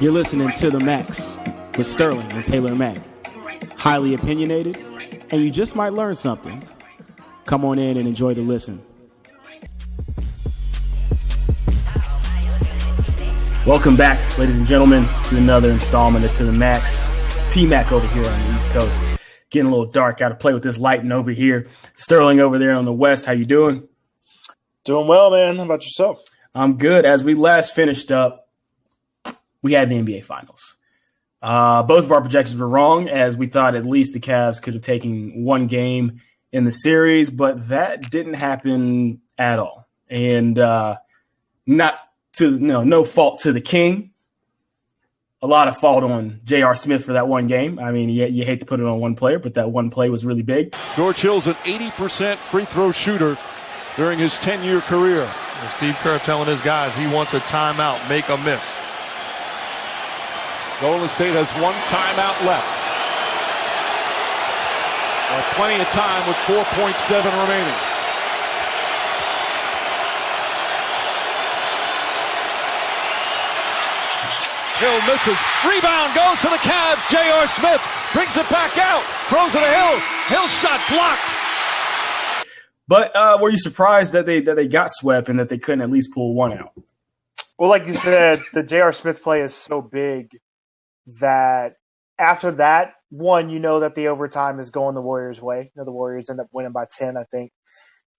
You're listening to the Macks with Sterling and Taylor Mack. Highly opinionated, and you just might learn something. Come on in and enjoy the listen. Welcome back, ladies and gentlemen, to another installment of To the Macks. T-Mac over here on the East Coast. Getting a little dark. Got to play with this lighting over here. Sterling over there on the West. How you doing? Doing well, man. How about yourself? I'm good. As we last finished up, we had the NBA Finals. Both of our projections were wrong, as we thought at least the Cavs could have taken one game in the series, but that didn't happen at all. And no fault to the King. A lot of fault on J.R. Smith for that one game. I mean, you hate to put it on one player, but that one play was really big. George Hill's an 80% free throw shooter during his 10-year career. And Steve Kerr telling his guys he wants a timeout, make a miss. Golden State has one timeout left. Plenty of time with 4.7 remaining. Hill misses. Rebound goes to the Cavs. J.R. Smith brings it back out. Throws it to Hill. Hill's shot blocked. But were you surprised that they got swept and that they couldn't at least pull one out? Well, like you said, the J.R. Smith play is so big that after that one, you know that the overtime is going the Warriors' way. You know, the Warriors end up winning by 10, I think.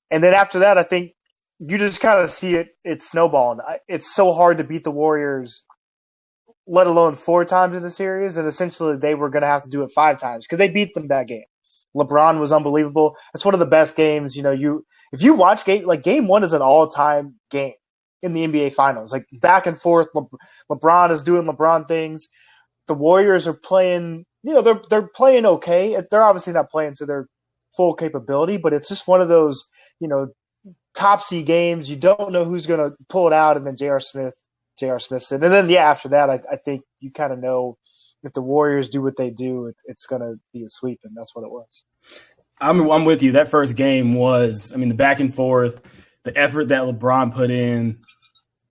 And then after that, I think you just kind of see it snowballing. It's so hard to beat the Warriors, let alone 4 times in the series, and essentially they were going to have to do it 5 times because they beat them that game. LeBron was unbelievable. It's one of the best games. You know, if you watch game 1 is an all-time game in the NBA Finals. Like back and forth, LeBron is doing LeBron things. The Warriors are playing, you know, they're playing okay. They're obviously not playing to their full capability, but it's just one of those, you know, topsy games. You don't know who's going to pull it out, and then J.R. Smith said. And then, after that, I think you kind of know if the Warriors do what they do, it's going to be a sweep, and that's what it was. I'm with you. That first game was, I mean, the back and forth, the effort that LeBron put in,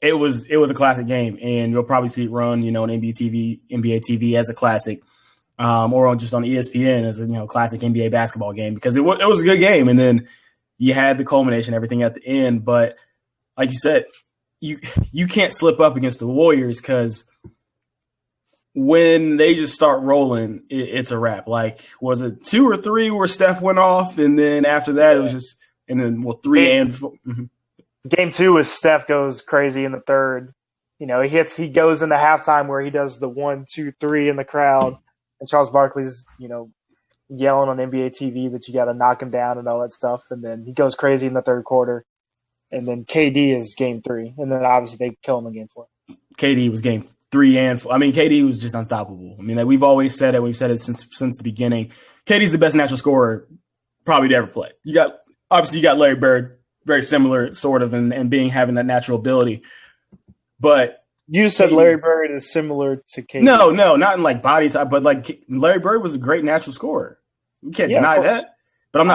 it was a classic game, and you'll probably see it run, you know, on NBA TV as a classic, or just on ESPN as a, you know, classic NBA basketball game, because it was a good game. And then you had the culmination, everything at the end. But like you said, you can't slip up against the Warriors, because when they just start rolling, it's a wrap. Like, was it 2 or 3 where Steph went off, and then after that it was just, and then 3 and 4. Mm-hmm. Game 2 is Steph goes crazy in the third. You know, he goes into halftime where he does the 1, 2, 3 in the crowd, and Charles Barkley's, you know, yelling on NBA TV that you got to knock him down and all that stuff. And then he goes crazy in the third quarter. And then KD is game 3. And then obviously they kill him in game 4. KD was game 3 and 4. I mean, KD was just unstoppable. I mean, like, we've always said it. We've said it since the beginning. KD's the best natural scorer probably to ever play. You got Larry Bird, very similar sort of, and having that natural ability. But you said Larry Bird is similar to KD. No, not in like body type, but like Larry Bird was a great natural scorer. You can't deny that. But I'm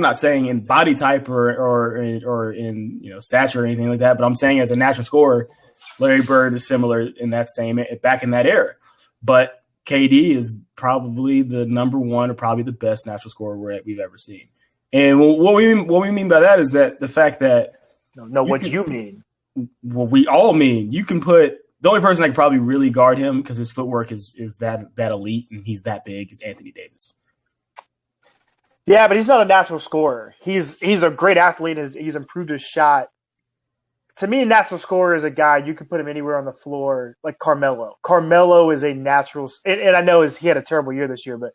not saying in body type or in, you know, stature or anything like that. But I'm saying as a natural scorer, Larry Bird is similar in that same back in that era. But KD is probably the number one or probably the best natural scorer we've ever seen. And what we mean by that is that the fact that you mean. What we all mean. You can put the only person that can probably really guard him, because his footwork is that elite and he's that big, is Anthony Davis. Yeah, but he's not a natural scorer. He's a great athlete. He's improved his shot. To me, a natural scorer is a guy you can put him anywhere on the floor, like Carmelo. Carmelo is a natural, and I know he had a terrible year this year, but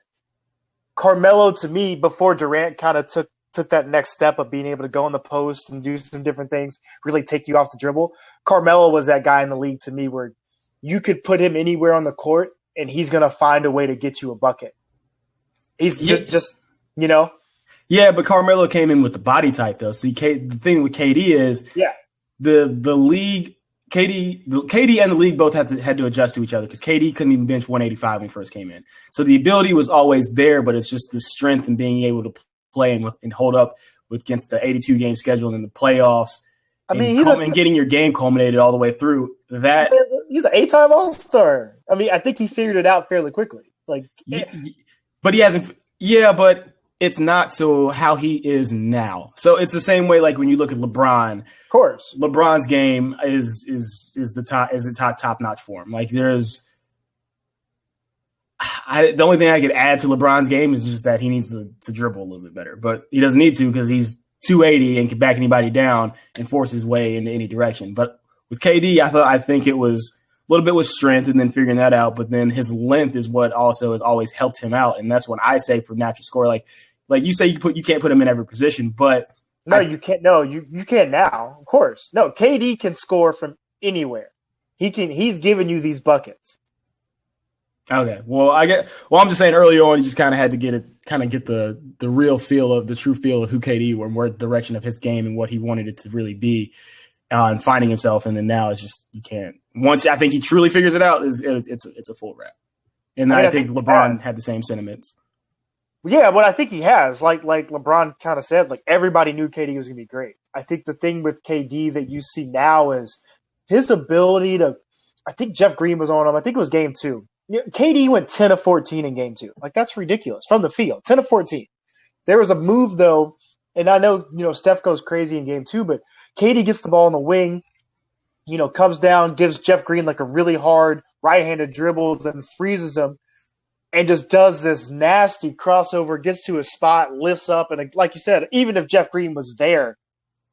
Carmelo, to me, before Durant kind of took that next step of being able to go in the post and do some different things, really take you off the dribble, Carmelo was that guy in the league to me where you could put him anywhere on the court and he's going to find a way to get you a bucket. He's just you know? Yeah, but Carmelo came in with the body type, though. So the thing with KD is the league – KD and the league both had to adjust to each other, because KD couldn't even bench 185 when he first came in. So the ability was always there, but it's just the strength and being able to play and hold up against the 82-game schedule and in the playoffs. I mean, and getting your game culminated all the way through. That he's an 8-time All-Star. I mean, I think he figured it out fairly quickly. Like, but he hasn't. Yeah, but it's not so how he is now. So it's the same way. Like when you look at LeBron, of course, LeBron's game is the top notch form. Like there's. The only thing I could add to LeBron's game is just that he needs to dribble a little bit better, but he doesn't need to because he's 280 and can back anybody down and force his way into any direction. But with KD, I think it was a little bit with strength and then figuring that out, but then his length is what also has always helped him out, and that's what I say for natural score. Like you say, you can't put him in every position, but you can't. No, you can now. Of course, no. KD can score from anywhere. He's giving you these buckets. Okay. Well, I'm just saying early on, you just kind of had to get the real feel of the true feel of who KD were and where the direction of his game and what he wanted it to really be, and finding himself. And then now it's just, you can't, once I think he truly figures it out, it's a full wrap. And I think LeBron had the same sentiments. Yeah. What I think he has, like LeBron kind of said, like everybody knew KD was going to be great. I think the thing with KD that you see now is his ability to, I think Jeff Green was on him. I think it was game 2. KD went 10 of 14 in game 2. Like, that's ridiculous from the field. 10 of 14. There was a move, though, and I know, Steph goes crazy in game 2, but KD gets the ball in the wing, comes down, gives Jeff Green like a really hard right-handed dribble, then freezes him, and just does this nasty crossover, gets to his spot, lifts up, and like you said, even if Jeff Green was there,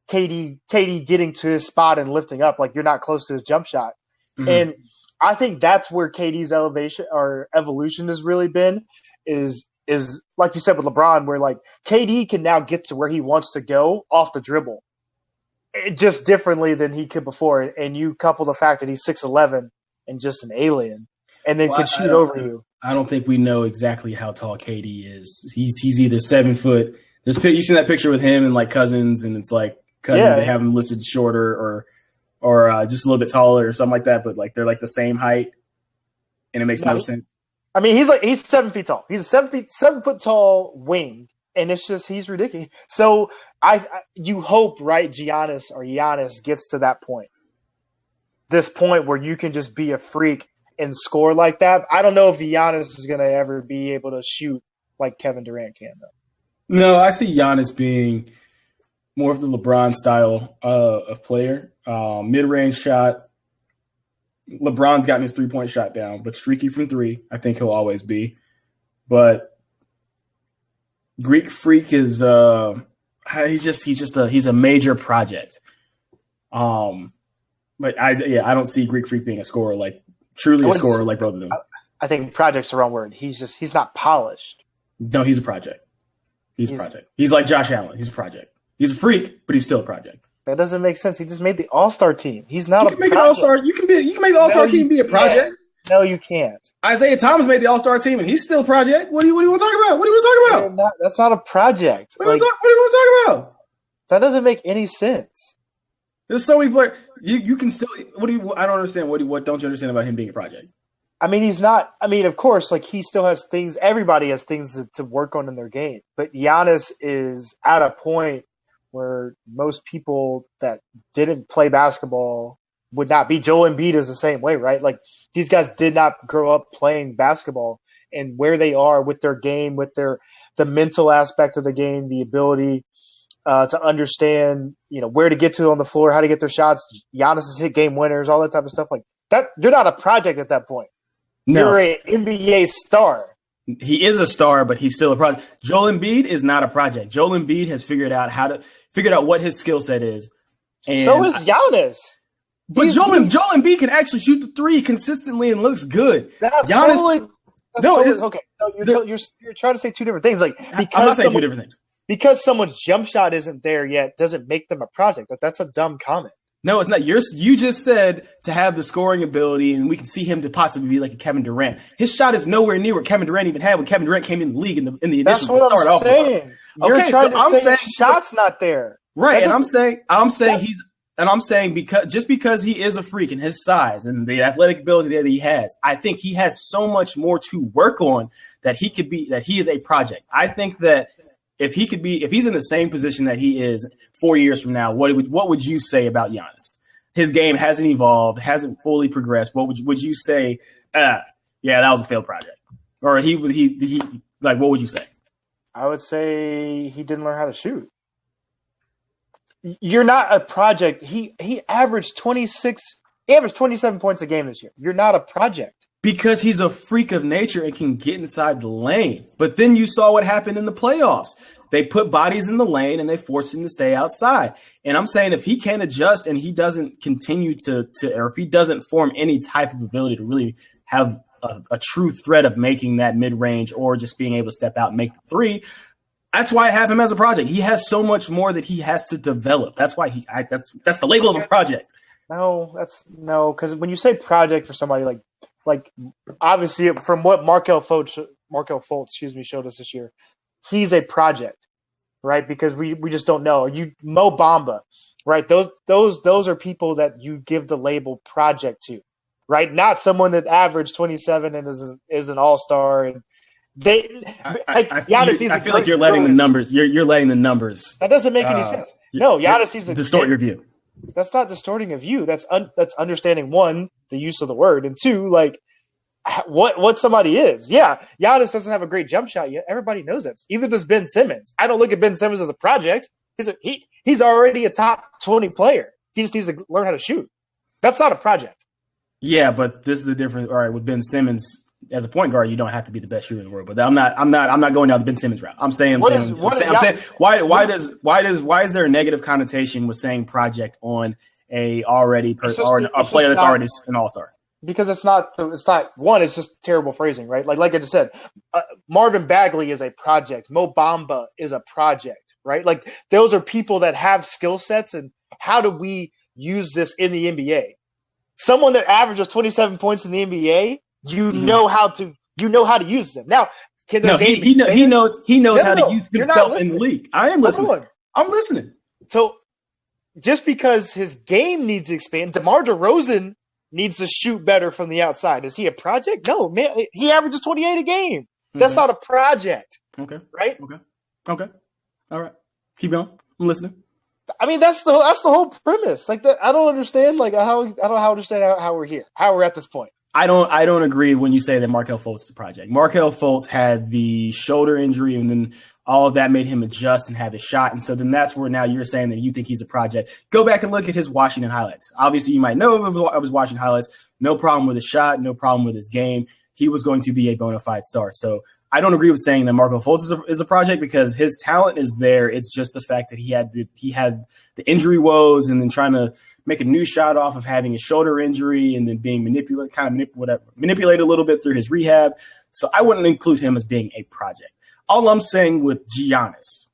KD getting to his spot and lifting up, like you're not close to his jump shot. Mm-hmm. And I think that's where KD's elevation or evolution has really been is like you said with LeBron, where like KD can now get to where he wants to go off the dribble, just differently than he could before. And you couple the fact that he's 6'11" and just an alien, and then can shoot over you. I don't think we know exactly how tall KD is. He's either 7 foot. You seen that picture with him and like Cousins, and it's like Cousins they have him listed shorter or just a little bit taller or something like that, but like they're like the same height, and it makes no sense. I mean, he's 7 feet tall. He's a 7 foot tall wing, and it's just he's ridiculous. So you hope, right, Giannis gets to that point. This point where you can just be a freak and score like that. I don't know if Giannis is going to ever be able to shoot like Kevin Durant can, though. No, I see Giannis being more of the LeBron style of player. Mid-range shot. LeBron's gotten his 3-point shot down, but streaky from 3, I think he'll always be. But Greek Freak is he's a major project. But I don't see Greek Freak being a scorer like both of them. I think project's the wrong word. He's not polished. No, he's a project. He's a project. He's like Josh Allen. He's a project. He's a freak, but he's still a project. That doesn't make sense. He just made the All-Star team. He's not a project. An All-Star. You can make the All-Star team be a project. No, you can't. Isaiah Thomas made the All-Star team, and he's still a project. What do you want to talk about? What do you want to talk about? That's not a project. What do you want to talk about? That doesn't make any sense. There's so many players. You can still. I don't understand. What don't you understand about him being a project? I mean, he's not. I mean, of course, like he still has things. Everybody has things to work on in their game, but Giannis is at a point where most people that didn't play basketball would not be. Joel Embiid is the same way, right? Like these guys did not grow up playing basketball, and where they are with their game, with the mental aspect of the game, the ability to understand, where to get to on the floor, how to get their shots. Giannis has hit game winners, all that type of stuff like that. You're not a project at that point. No. You're an NBA star. He is a star, but he's still a project. Joel Embiid is not a project. Joel Embiid has figured out what his skill set is. And so is Giannis. But Joel Embiid can actually shoot the 3 consistently and looks good. That's Giannis, okay. No, you're trying to say two different things. Like I'm not saying two different things. Because someone's jump shot isn't there yet doesn't make them a project. That's a dumb comment. No, it's not. You just said to have the scoring ability, and we can see him to possibly be like a Kevin Durant. His shot is nowhere near what Kevin Durant even had when Kevin Durant came in the league in the initial That's what start I'm saying. You're trying to say shot's not there, right? And I'm saying because he is a freak and his size and the athletic ability that he has, I think he has so much more to work on that he is a project. I think that if he's in the same position that he is 4 years from now, what would you say about Giannis? His game hasn't evolved, hasn't fully progressed. What would you say? Yeah, that was a failed project, or he like, what would you say? I would say he didn't learn how to shoot. You're not a project. He averaged 26. He averaged 27 points a game this year. You're not a project. Because he's a freak of nature and can get inside the lane. But then you saw what happened in the playoffs. They put bodies in the lane and they forced him to stay outside. And I'm saying if he can't adjust and he doesn't continue or if he doesn't form any type of ability to really have a true threat of making that mid-range or just being able to step out and make the three, that's why I have him as a project. He has so much more that he has to develop. That's why that's the label of a project. No, because when you say project for somebody like obviously from what Markelle Fultz showed us this year, he's a project, right? Because we just don't know. Mo Bamba, right? Those are people that you give the label project to, right? Not someone that averaged 27 and is an all-star. And I feel like you're letting the numbers. You're letting the numbers. That doesn't make any sense. No, Giannis needs to distort your view. That's not distorting a view. That's understanding, one, the use of the word, and two, like what somebody is. Yeah, Giannis doesn't have a great jump shot yet. Everybody knows that. Either does Ben Simmons. I don't look at Ben Simmons as a project. He's already a top 20 player. He just needs to learn how to shoot. That's not a project. Yeah, but this is the difference. All right, with Ben Simmons as a point guard, you don't have to be the best shooter in the world. But I'm not going down the Ben Simmons route. I'm saying why is there a negative connotation with saying project on a player that's already an all-star? Because it's not one. It's just terrible phrasing, right? Like I just said, Marvin Bagley is a project. Mo Bamba is a project, right? Like those are people that have skill sets. And how do we use this in the NBA? Someone that averages 27 points in the NBA. You know how to use them. Now, he knows how to use himself in the league. I am listening. I'm listening. So just because his game needs to expand, DeMar DeRozan needs to shoot better from the outside. Is he a project? No, man. He averages 28 a game. That's not a project. Okay. Right? Okay. All right. Keep going. I'm listening. I mean, that's the whole premise. Like that, I don't understand. Like how we're here. How we're at this point. I don't agree when you say that Markelle Fultz is a project. Markelle Fultz had the shoulder injury, and then all of that made him adjust and have his shot. And so then that's where now you're saying that you think he's a project. Go back and look at his Washington highlights. Obviously, you might know I was watching highlights. No problem with his shot. No problem with his game. He was going to be a bona fide star. So I don't agree with saying that Markelle Fultz is a project because his talent is there. It's just the fact that he had the injury woes and then trying to make a new shot off of having a shoulder injury and then being manipulated a little bit through his rehab. So I wouldn't include him as being a project. All I'm saying with Giannis,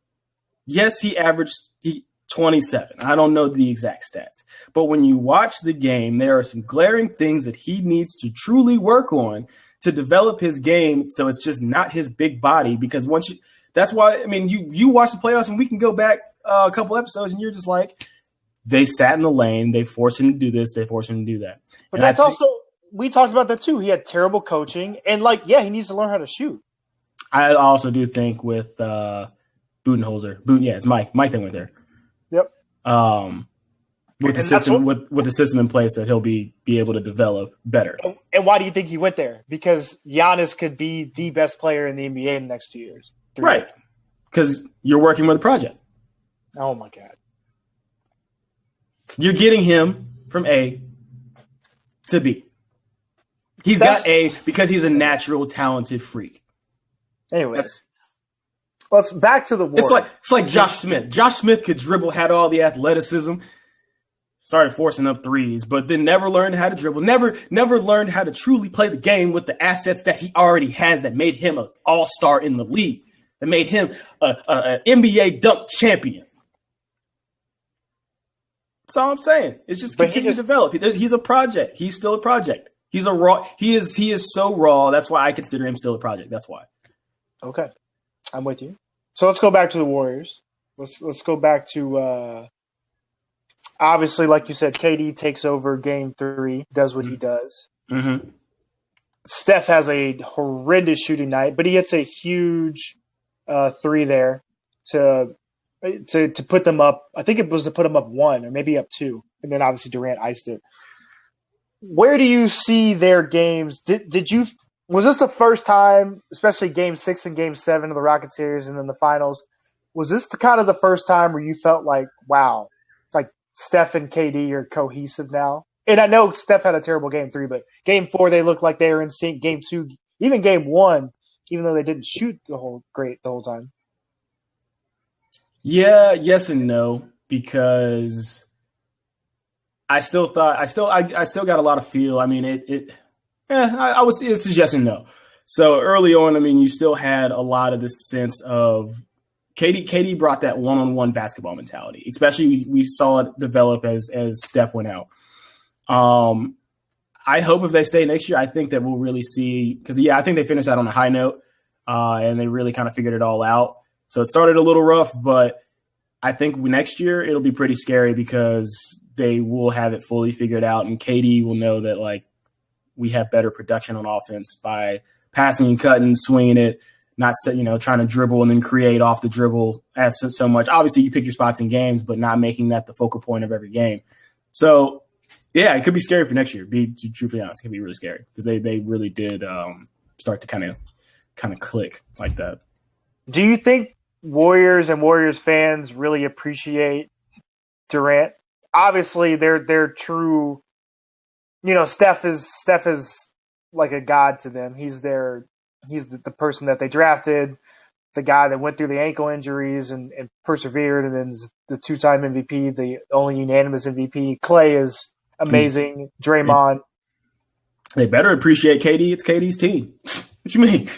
yes, he averaged 27. I don't know the exact stats. But when you watch the game, there are some glaring things that he needs to truly work on to develop his game so it's just not his big body. Because that's why, I mean, you watch the playoffs and we can go back a couple episodes and you're just like, they sat in the lane. They forced him to do this. They forced him to do that. But that's also – we talked about that too. He had terrible coaching. And, he needs to learn how to shoot. I also do think with Budenholzer. It's Mike. Mike that went there. Yep. With the system in place that he'll be able to develop better. And why do you think he went there? Because Giannis could be the best player in the NBA in the next 2 years. Right. Because you're working with a project. Oh, my God. You're getting him from A to B. He's got A because he's a natural, talented freak. Anyways, let's back to the war. It's like Josh Smith. Josh Smith could dribble, had all the athleticism, started forcing up threes, but then never learned how to dribble, never learned how to truly play the game with the assets that he already has that made him an all-star in the league, that made him an NBA dunk champion. That's all I'm saying. It's just continue to develop. He's a project. He's still a project. He is so raw. That's why I consider him still a project. That's why. Okay. I'm with you. So let's go back to the Warriors. Let's go back to obviously, like you said, KD takes over game 3, does what he does. Mm-hmm. Steph has a horrendous shooting night, but he hits a huge 3 there. to put them up. I think it was to put them up 1 or maybe up 2, and then obviously Durant iced it. Where do you see their games? Was this the first time, especially Game 6 and Game 7 of the Rocket series and then the finals, was this the first time where you felt like, wow, it's like Steph and KD are cohesive now? And I know Steph had a terrible Game 3, but Game 4 they looked like they were in sync. Game 2, even Game 1, even though they didn't shoot the whole time. Yeah, yes and no, because I still got a lot of feel. I mean, it's yes and no. So early on, I mean, you still had a lot of this sense of KD brought that one-on-one basketball mentality, especially we saw it develop as Steph went out. I hope if they stay next year, I think that we'll really see, because I think they finished out on a high note, and they really kind of figured it all out. So it started a little rough, but I think next year it'll be pretty scary because they will have it fully figured out, and KD will know that like we have better production on offense by passing and cutting, swinging it, not trying to dribble and then create off the dribble as so much. Obviously, you pick your spots in games, but not making that the focal point of every game. So, yeah, it could be scary for next year. Be truthfully honest, it could be really scary because they really did start to kind of click like that. Do you think Warriors and Warriors fans really appreciate Durant? Obviously, they're true. Steph is like a god to them. He's the person that they drafted, the guy that went through the ankle injuries and persevered, and then the 2-time MVP, the only unanimous MVP. Clay is amazing. Draymond. They better appreciate KD. It's KD's team. What you mean?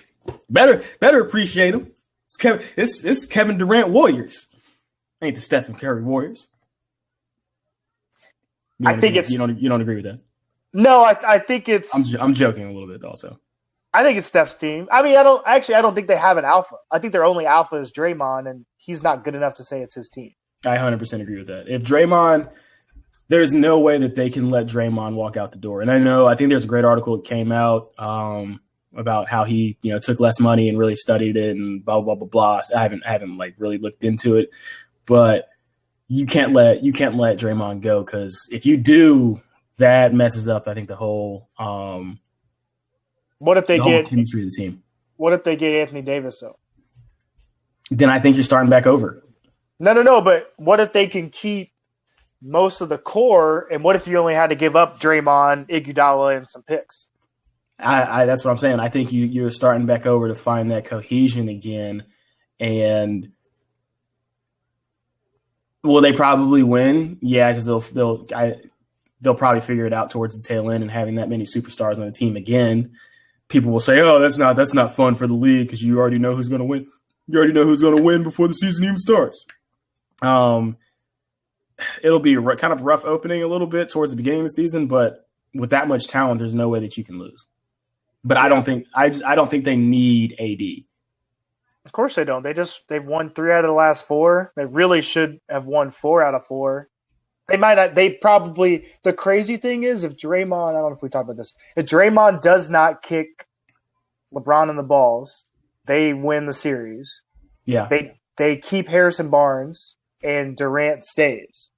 Better appreciate him. It's Kevin Durant Warriors. Ain't the Stephen Curry Warriors. You don't agree with that? No, I think it's. I'm joking a little bit also. I think it's Steph's team. I mean, I don't think they have an alpha. I think their only alpha is Draymond, and he's not good enough to say it's his team. I 100% agree with that. If Draymond, there's no way that they can let Draymond walk out the door. And I think there's a great article that came out about how he, took less money and really studied it and blah blah blah blah. I haven't like really looked into it, but you can't let Draymond go, because if you do, that messes up, I think, the whole what if they get chemistry of the team. What if they get Anthony Davis though? Then I think you're starting back over. No. But what if they can keep most of the core, and what if you only had to give up Draymond, Iguodala, and some picks? That's what I'm saying. I think you're starting back over to find that cohesion again, and will they probably win? Yeah, because they'll probably figure it out towards the tail end, and having that many superstars on the team again, people will say, "Oh, that's not fun for the league because you already know who's going to win. You already know who's going to win before the season even starts." It'll be kind of rough opening a little bit towards the beginning of the season, but with that much talent, there's no way that you can lose. But I don't think they need AD. Of course they don't. They've won 3 out of the last 4. They really should have won 4 out of 4. They might not. They probably. The crazy thing is, if Draymond, I don't know if we talked about this, if Draymond does not kick LeBron in the balls, they win the series. Yeah. They keep Harrison Barnes and Durant stays.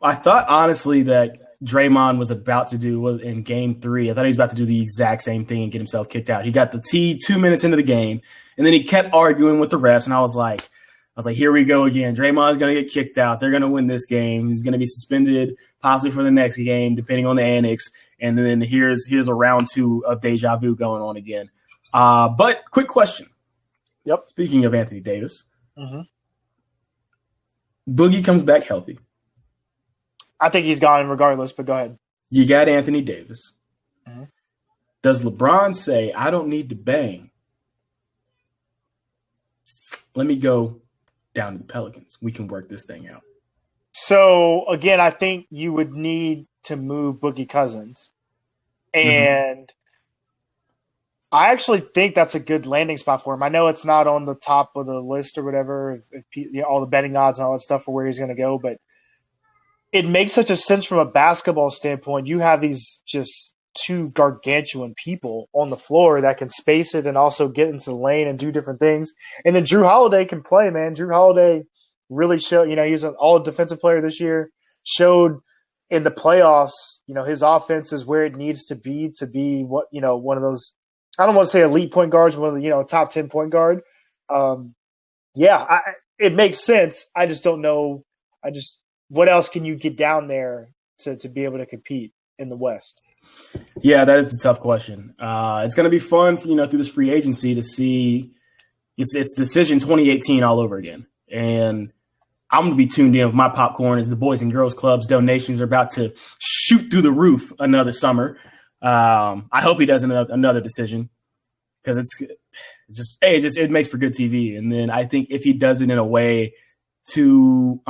I thought honestly that Draymond was about to do in Game 3. I thought he was about to do the exact same thing and get himself kicked out. He got the T 2 minutes into the game, and then he kept arguing with the refs, and I was like, here we go again. Draymond's going to get kicked out. They're going to win this game. He's going to be suspended possibly for the next game, depending on the annex. And then here's a round 2 of deja vu going on again. But quick question. Yep. Speaking of Anthony Davis, mm-hmm. Boogie comes back healthy. I think he's gone regardless, but go ahead. You got Anthony Davis. Mm-hmm. Does LeBron say, I don't need to bang? Let me go down to the Pelicans. We can work this thing out. So, again, I think you would need to move Boogie Cousins. And I actually think that's a good landing spot for him. I know it's not on the top of the list or whatever, if all the betting odds and all that stuff for where he's going to go, but it makes such a sense from a basketball standpoint. You have these just two gargantuan people on the floor that can space it and also get into the lane and do different things. And then Drew Holiday can play, man. Drew Holiday really showed, he was an all defensive player this year, showed in the playoffs, his offense is where it needs to be what, one of those, I don't want to say elite point guards, one of the, top 10 point guard. It makes sense. I just don't know. What else can you get down there to be able to compete in the West? Yeah, that is a tough question. It's going to be fun, through this free agency to see it's decision 2018 all over again. And I'm going to be tuned in with my popcorn as the Boys and Girls Club's donations are about to shoot through the roof another summer. I hope he does another decision because it makes for good TV. And then I think if he does it in a way to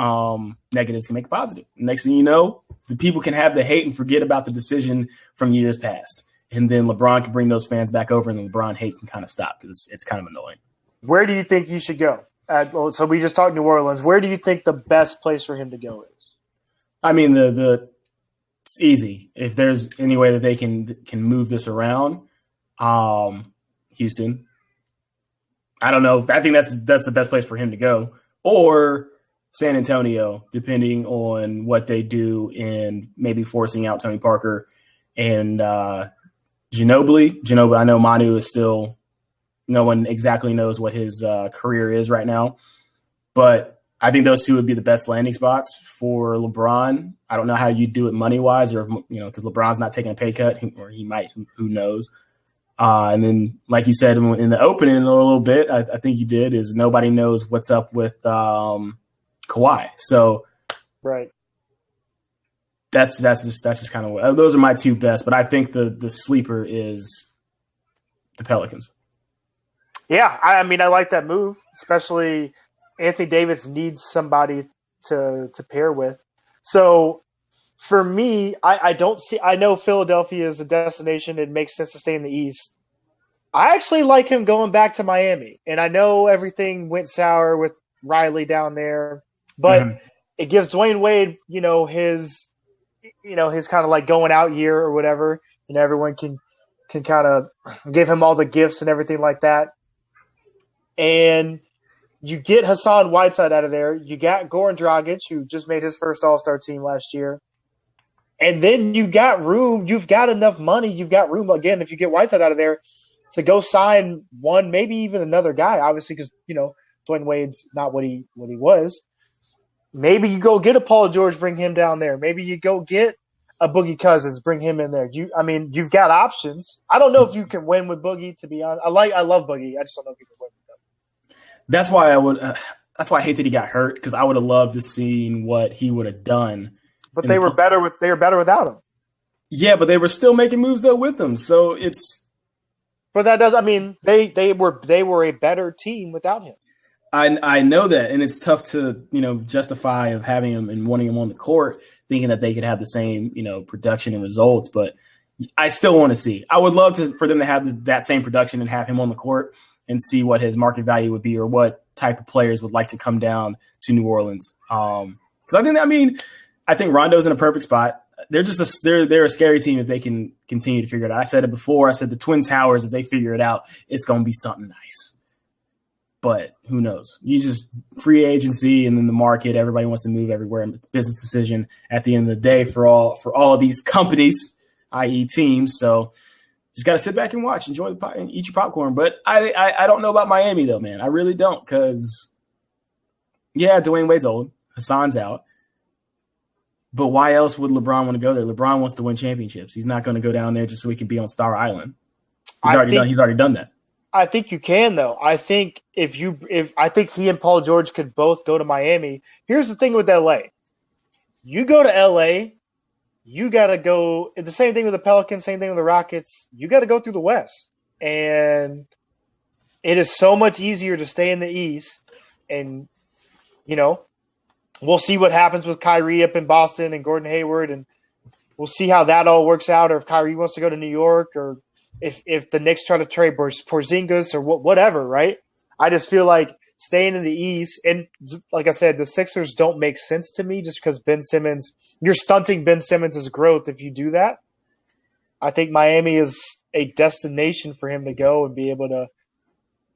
negatives can make it positive. Next thing you know, the people can have the hate and forget about the decision from years past. And then LeBron can bring those fans back over and the LeBron hate can kind of stop because it's kind of annoying. Where do you think he should go? So we just talked New Orleans. Where do you think the best place for him to go is? I mean, it's easy. If there's any way that they can move this around, Houston. I don't know. I think that's the best place for him to go. Or San Antonio, depending on what they do in maybe forcing out Tony Parker and Ginobili. I know Manu is still – no one exactly knows what his career is right now. But I think those two would be the best landing spots for LeBron. I don't know how you do it money-wise or, because LeBron's not taking a pay cut, or he might, who knows. And then, like you said in the opening a little bit, I think you did, is nobody knows what's up with Kawhi. So right, that's just kind of those are my two best. But I think the sleeper is the Pelicans. Yeah, I mean, I like that move, especially Anthony Davis needs somebody to pair with. So for me, I know Philadelphia is a destination. It makes sense to stay in the East. I actually like him going back to Miami. And I know everything went sour with Riley down there, but it gives Dwayne Wade, his kind of like going out year or whatever. Everyone can kind of give him all the gifts and everything like that. And you get Hassan Whiteside out of there. You got Goran Dragic, who just made his first All-Star team last year. And then you got room. You've got enough money. You've got room, again, if you get Whiteside out of there, to go sign one, maybe even another guy, obviously, because, Dwayne Wade's not what he was. Maybe you go get a Paul George, bring him down there. Maybe you go get a Boogie Cousins, bring him in there. You've got options. I don't know if you can win with Boogie, to be honest. I love Boogie. I just don't know if you can win with him. That's why I hate that he got hurt, because I would have loved to see what he would have done. But they were better without him. Yeah, but they were still making moves though with him. So it's. But that does. I mean, they were a better team without him. I know that, and it's tough to justify of having him and wanting him on the court, thinking that they could have the same production and results. But I still want to see. I would love for them to have that same production and have him on the court and see what his market value would be, or what type of players would like to come down to New Orleans. Because I think Rondo's in a perfect spot. They're just they're a scary team if they can continue to figure it out. I said it before. I said the Twin Towers, if they figure it out, it's going to be something nice. But who knows? You just free agency and then the market. Everybody wants to move everywhere. It's a business decision at the end of the day for all of these companies, i.e. teams. So just got to sit back and watch, enjoy and eat your popcorn. But I don't know about Miami though, man. I really don't, because Dwayne Wade's old, Hassan's out. But why else would LeBron want to go there? LeBron wants to win championships. He's not going to go down there just so he can be on Star Island. He's already done that. I think you can, though. I think I think he and Paul George could both go to Miami. Here's the thing with LA. You go to LA, you got to go – the same thing with the Pelicans, same thing with the Rockets. You got to go through the West. And it is so much easier to stay in the East. And, we'll see what happens with Kyrie up in Boston and Gordon Hayward, and we'll see how that all works out, or if Kyrie wants to go to New York, or if the Knicks try to trade Porzingis or whatever, right? I just feel like staying in the East, and like I said, the Sixers don't make sense to me just because Ben Simmons – you're stunting Ben Simmons' growth if you do that. I think Miami is a destination for him to go and be able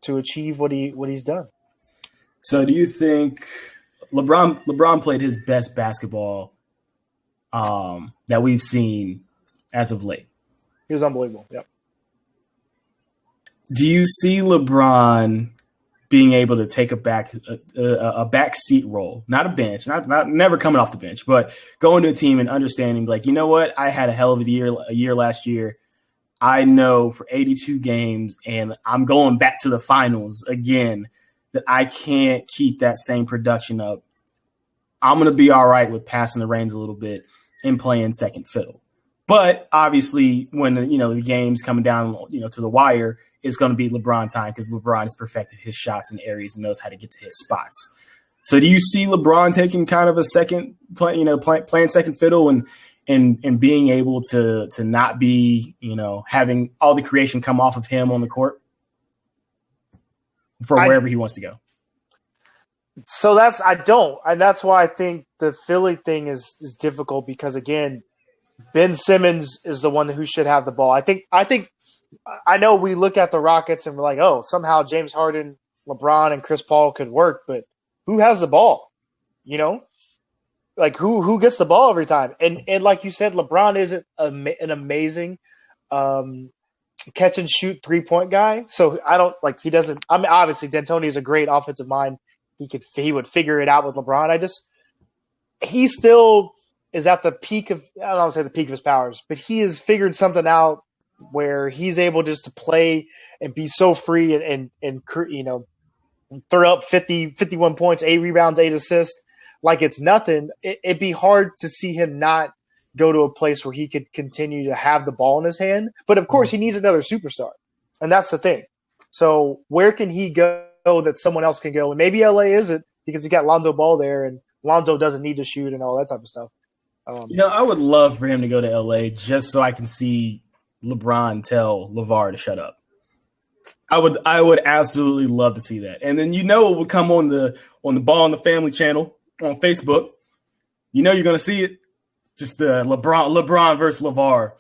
to achieve what he's done. So do you think LeBron played his best basketball that we've seen as of late? He was unbelievable. Yep. Do you see LeBron being able to take a back seat role, not a bench, not never coming off the bench, but going to a team and understanding, like, you know what, I had a hell of a year last year. I know for 82 games, and I'm going back to the finals again, that I can't keep that same production up. I'm going to be all right with passing the reins a little bit and playing second fiddle. But obviously, when the game's coming down, to the wire, it's going to be LeBron time because LeBron has perfected his shots in areas and knows how to get to his spots. So, do you see LeBron taking kind of a second, playing second fiddle and being able to not be, having all the creation come off of him on the court for wherever he wants to go? So that's why I think the Philly thing is difficult because, again, Ben Simmons is the one who should have the ball. I know we look at the Rockets and we're like, oh, somehow James Harden, LeBron, and Chris Paul could work, but who has the ball? Like who gets the ball every time? And like you said, LeBron isn't an amazing catch and shoot 3-point guy. So he doesn't. I mean, obviously D'Antoni is a great offensive mind. He would figure it out with LeBron. He still is at the peak of, I don't want to say the peak of his powers, but he has figured something out where he's able just to play and be so free and throw up 51 points, 8 rebounds, 8 assists like it's nothing. It'd be hard to see him not go to a place where he could continue to have the ball in his hand. But of course, he needs another superstar, and that's the thing. So where can he go that someone else can go? And maybe LA isn't because he got Lonzo Ball there, and Lonzo doesn't need to shoot and all that type of stuff. I would love for him to go to LA just so I can see LeBron tell LeVar to shut up. I would absolutely love to see that. And then it would come on the Ball on the Family channel on Facebook. You're going to see it. Just the LeBron versus LeVar.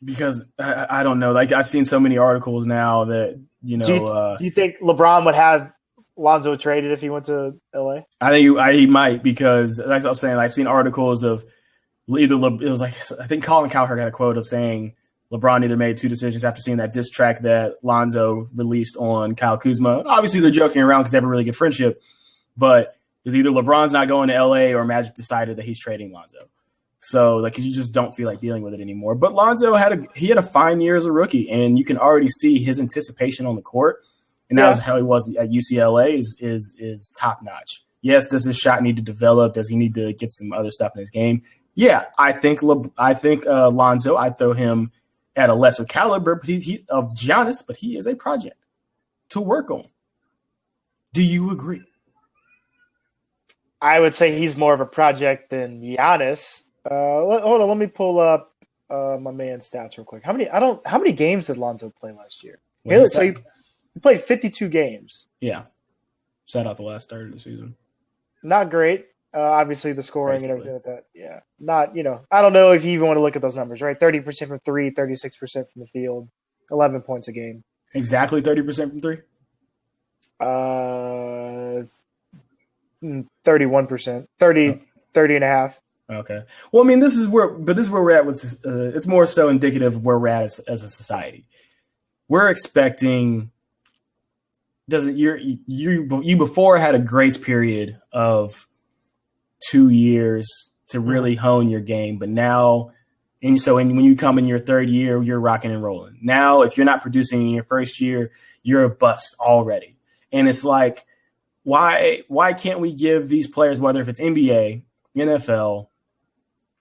Because I don't know. Like, I've seen so many articles now that, do you think LeBron would have Lonzo traded if he went to LA? I think he might, because like I was saying, I've seen articles of it was like, I think Colin Cowherd had a quote of saying LeBron either made 2 decisions after seeing that diss track that Lonzo released on Kyle Kuzma. Obviously, they're joking around because they have a really good friendship, but it's either LeBron's not going to LA or Magic decided that he's trading Lonzo. So, because you just don't feel like dealing with it anymore. But Lonzo had a fine year as a rookie, and you can already see his anticipation on the court. And that was how he was at UCLA is top notch. Yes, does his shot need to develop? Does he need to get some other stuff in his game? Yeah, I think Lonzo, I'd throw him at a lesser caliber, but he of Giannis, but he is a project to work on. Do you agree? I would say he's more of a project than Giannis. Hold on, let me pull up my man's stats real quick. How many games did Lonzo play last year? He played 52 games. Yeah. Sat out the last third of the season. Not great. Obviously, the scoring and everything like that. Yeah. Not, I don't know if you even want to look at those numbers, right? 30% from 3, 36% from the field, 11 points a game. Exactly 30% from 3? 31%. 30 and a half. Okay. Well, I mean, this is where we're at with it's more so indicative of where we're at as a society. We're expecting you before had a grace period of 2 years to really hone your game, but now when you come in your third year, you're rocking and rolling. Now, if you're not producing in your first year, you're a bust already. And it's like, why can't we give these players, whether if it's NBA, NFL,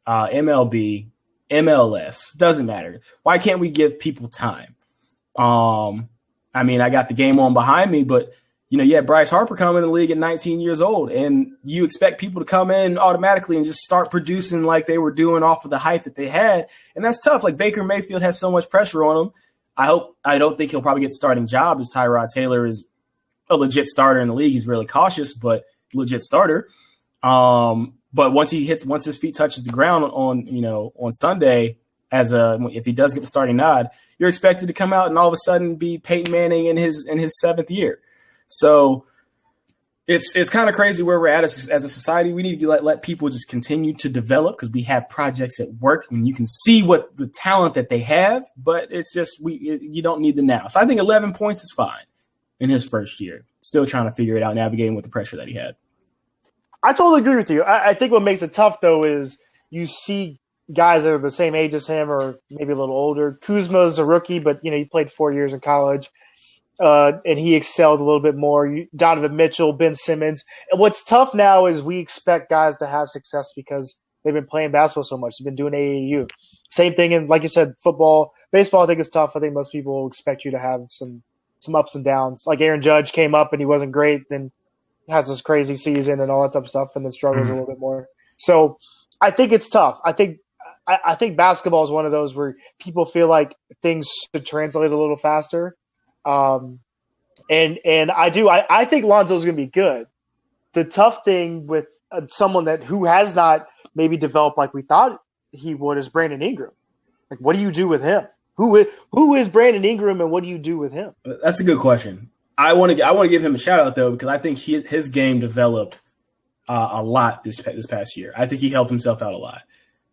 MLB, MLS, doesn't matter. Why can't we give people time? I mean, I got the game on behind me, but Bryce Harper coming in the league at 19 years old, and you expect people to come in automatically and just start producing like they were doing off of the hype that they had, and that's tough. Like, Baker Mayfield has so much pressure on him. I don't think he'll probably get the starting job, as Tyrod Taylor is a legit starter in the league. He's really cautious, but legit starter. But once his feet touches the ground on Sunday, if he does get the starting nod, you're expected to come out and all of a sudden be Peyton Manning in his 7th year. So it's kind of crazy where we're at as a society. We need to let people just continue to develop because we have projects at work and you can see what the talent that they have, but it's just you don't need them now. So I think 11 points is fine in his first year. Still trying to figure it out, navigating with the pressure that he had. I totally agree with you. I think what makes it tough, though, is you see guys that are the same age as him or maybe a little older. Kuzma's a rookie, but he played 4 years in college, and he excelled a little bit more. Donovan Mitchell, Ben Simmons. And what's tough now is we expect guys to have success because they've been playing basketball so much. They've been doing AAU. Same thing in, like you said, football. Baseball, I think, is tough. I think most people expect you to have some ups and downs. Like Aaron Judge came up and he wasn't great, then has this crazy season and all that type of stuff, and then struggles a little bit more. So I think it's tough. I think basketball is one of those where people feel like things should translate a little faster. And I do. I think Lonzo's going to be good. The tough thing with someone who has not maybe developed like we thought he would is Brandon Ingram. Like, what do you do with him? Who is Brandon Ingram, and what do you do with him? That's a good question. I want to give him a shout out though because I think his game developed a lot this past year. I think he helped himself out a lot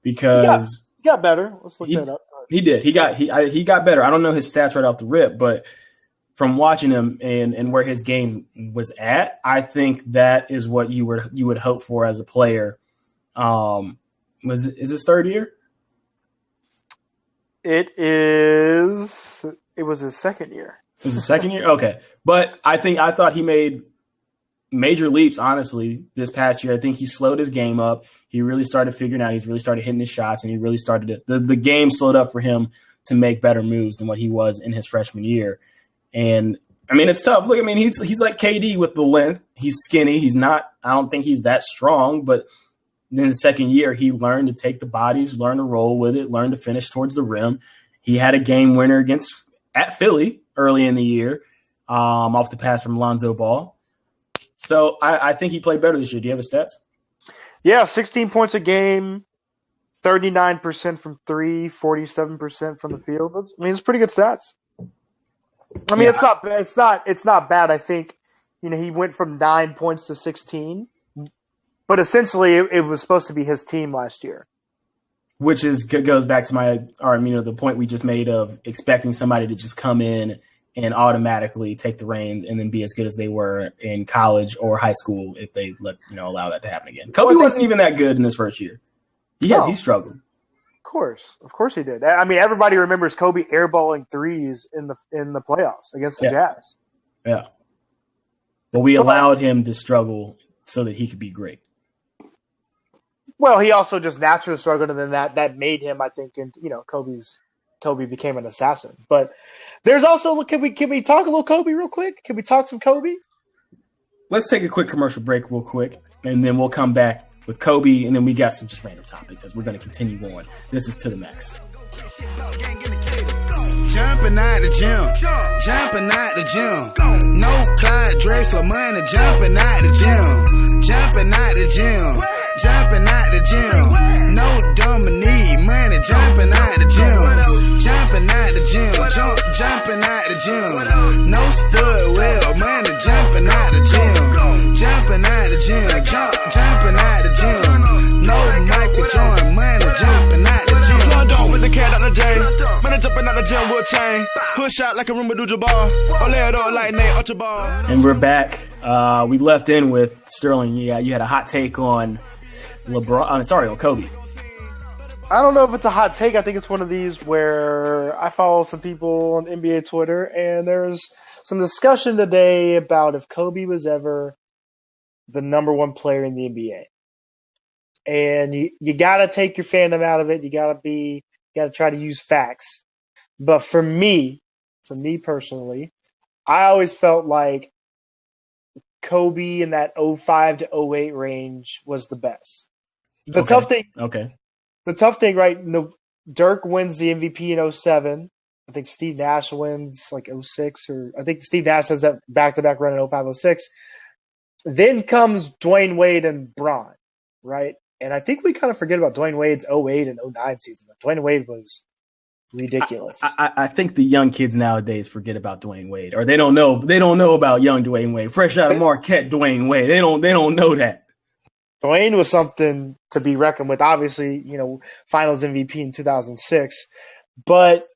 because he got better. Let's look that up. He did. He got better. I don't know his stats right off the rip, but from watching him and where his game was at, I think that is what you would hope for as a player. Is his 3rd year? It is. It was his 2nd year. It was his 2nd year? Okay. But I thought he made major leaps, honestly, this past year. I think he slowed his game up. He really started figuring out. He's really started hitting his shots, and he really started the game slowed up for him to make better moves than what he was in his freshman year. And, I mean, it's tough. Look, I mean, he's like KD with the length. He's skinny. He's not – I don't think he's that strong, but in his 2nd year, he learned to take the bodies, learn to roll with it, learn to finish towards the rim. He had a game winner at Philly early in the year off the pass from Lonzo Ball. So I think he played better this year. Do you have his stats? Yeah, 16 points a game, 39% from 3, 47% from the field. It's pretty good stats. I mean, it's not bad. I think he went from 9 points to 16, but essentially it was supposed to be his team last year. Which goes back to the point we just made of expecting somebody to just come in and automatically take the reins and then be as good as they were in college or high school if they allow that to happen again. Kobe wasn't even that good in his first year. He struggled. Of course he did. I mean, everybody remembers Kobe airballing threes in the playoffs against the Jazz. Yeah, but we allowed him to struggle so that he could be great. Well, he also just naturally struggled, and then that made him, I think, and Kobe became an assassin. But there's also, can we talk a little Kobe real quick? Can we talk some Kobe? Let's take a quick commercial break real quick, and then we'll come back with Kobe, and then we got some just random topics as we're going to continue on. This is To The Max. Jumping out the gym. No Clyde Drexler money. Jumping out the gym. No Dominique money. Jumping out the gym. No Spud Well money. Jumping out the gym. No Michael Jordan money. Jumping out the gym. Dog with the cat out the J. Man, jumping out the gym with chain. Push out like a Rumba Jabbar. Or lay it up like Nate Archibald. And we're back. We left in with Sterling. Yeah, you had a hot take on LeBron. On Kobe. I don't know if it's a hot take. I think it's one of these where I follow some people on NBA Twitter, and there's some discussion today about if Kobe was ever the number one player in the NBA. And you got to take your fandom out of it. You got to try to use facts. But for me personally, I always felt like Kobe in that 05 to 08 range was the best. The tough thing, right? Dirk wins the MVP in 07. I think Steve Nash wins like 06, or I think Steve Nash has that back-to-back run in 05, 06. Then comes Dwayne Wade and Bron, right? And I think we kind of forget about Dwayne Wade's 08 and 09 season. Dwayne Wade was ridiculous. I think the young kids nowadays forget about Dwayne Wade, or they don't know. They don't know about young Dwayne Wade, fresh out of Marquette Dwayne Wade. They don't know that. Dwayne was something to be reckoned with. Obviously, Finals MVP in 2006. But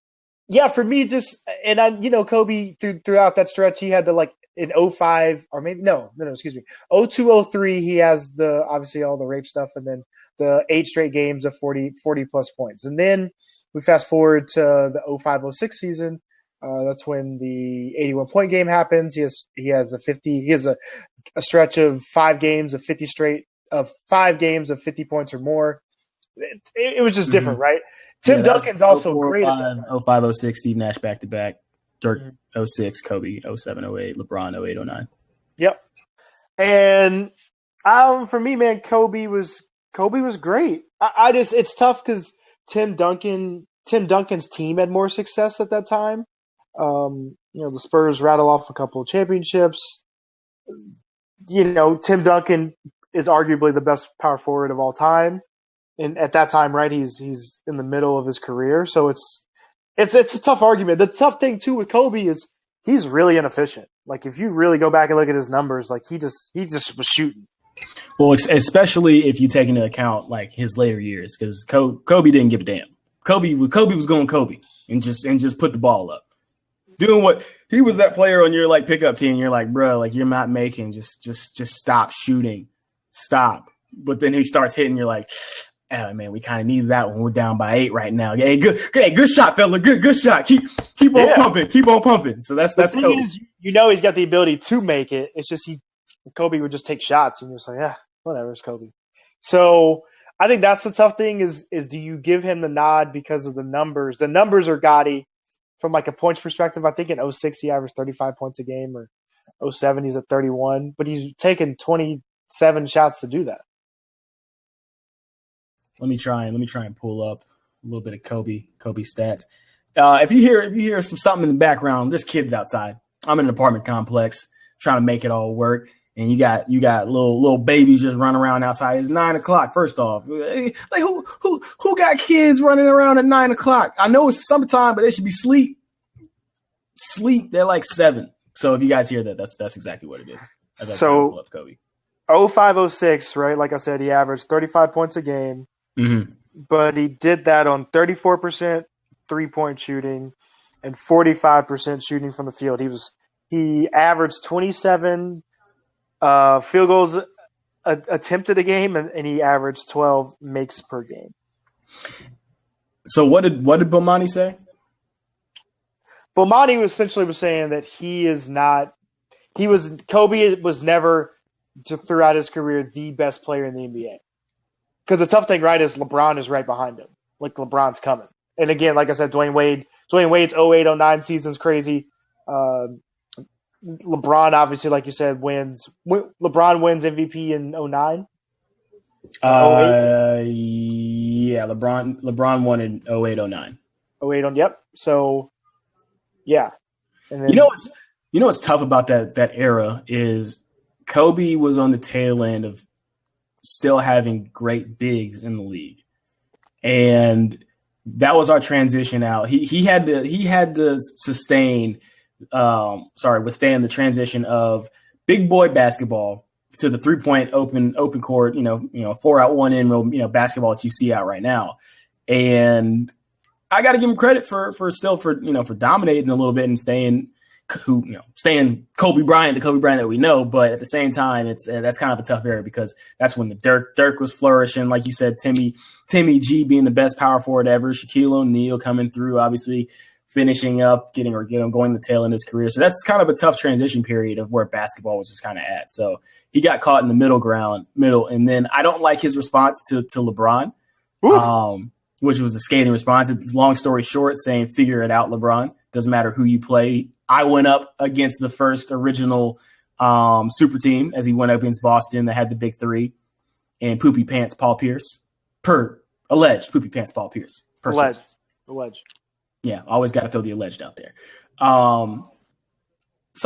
yeah, for me, Kobe throughout that stretch, he had in 05 or maybe excuse me, 02, 03, he has obviously all the rape stuff, and then the 8 straight games of 40 plus points, and then we fast forward to the 05, 06 season. That's when the 81-point game happens. He has a stretch of 5 games of 50 points or more. It was just different, right? Tim Duncan's also great. 05, 06, Steve Nash back-to-back. Dirk 06, Kobe 07, 08, LeBron 08, 09. Yep. And for me, man, Kobe was great. It's tough because Tim Duncan's team had more success at that time. The Spurs rattle off a couple of championships. Tim Duncan is arguably the best power forward of all time. And at that time, right, he's in the middle of his career. So it's a tough argument. The tough thing too with Kobe is he's really inefficient. Like if you really go back and look at his numbers, like he just was shooting. Well, especially if you take into account like his later years, because Kobe didn't give a damn. Kobe was going Kobe and just put the ball up, doing what he was that player on your like pickup team. You're like, bro, like you're not making, just stop shooting, stop. But then he starts hitting. You're like, oh man, we kind of need that when we're down by 8 right now. Hey, good shot, fella. Good shot. Keep on pumping. So that's the thing Kobe. Is, he's got the ability to make it. It's just Kobe would just take shots, and you're just like, yeah, whatever, it's Kobe. So I think that's the tough thing is do you give him the nod because of the numbers? The numbers are gaudy from like a points perspective. I think in 06 he averaged 35 points a game, or 07 he's at 31, but he's taken 27 shots to do that. Let me try and pull up a little bit of Kobe stats. If you hear something in the background, this kid's outside. I'm in an apartment complex trying to make it all work. And you got little babies just running around outside. It's 9:00. First off, like who got kids running around at 9:00? I know it's summertime, but they should be sleep. They're like 7. So if you guys hear that, that's exactly what it is. So Kobe. 05, 06, right? Like I said, he averaged 35 points a game, but he did that on 34% 3-point shooting and 45% shooting from the field. He averaged 27. Field goals attempted a game, and he averaged 12 makes per game. So what did Bomani say? Bomani essentially was saying that Kobe was never throughout his career the best player in the NBA. Because the tough thing, right, is LeBron is right behind him. Like LeBron's coming. And again, like I said, Dwayne Wade's 08-09 season's crazy. LeBron, obviously, like you said, wins. LeBron wins MVP in 09? Yeah, LeBron won in 08-09. 08, yep. So, yeah. And then, you know what's tough about that era is Kobe was on the tail end of still having great bigs in the league. And that was our transition out. He had to withstand the transition of big boy basketball to the 3-point open court, 4-out 1-in basketball that you see out right now. And I got to give him credit for dominating a little bit and staying Kobe Bryant, the Kobe Bryant that we know. But at the same time, that's kind of a tough era because that's when the Dirk was flourishing. Like you said, Timmy G being the best power forward ever, Shaquille O'Neal coming through, obviously finishing up, going the tail end of his career. So that's kind of a tough transition period of where basketball was just kind of at. So he got caught in the middle. And then I don't like his response to LeBron, which was a scathing response. It's long story short, saying, figure it out, LeBron. Doesn't matter who you play. I went up against the first original super team as he went up against Boston that had the big 3 and poopy pants Paul Pierce. Alleged poopy pants Paul Pierce. Alleged. Yeah, always got to throw the alleged out there. So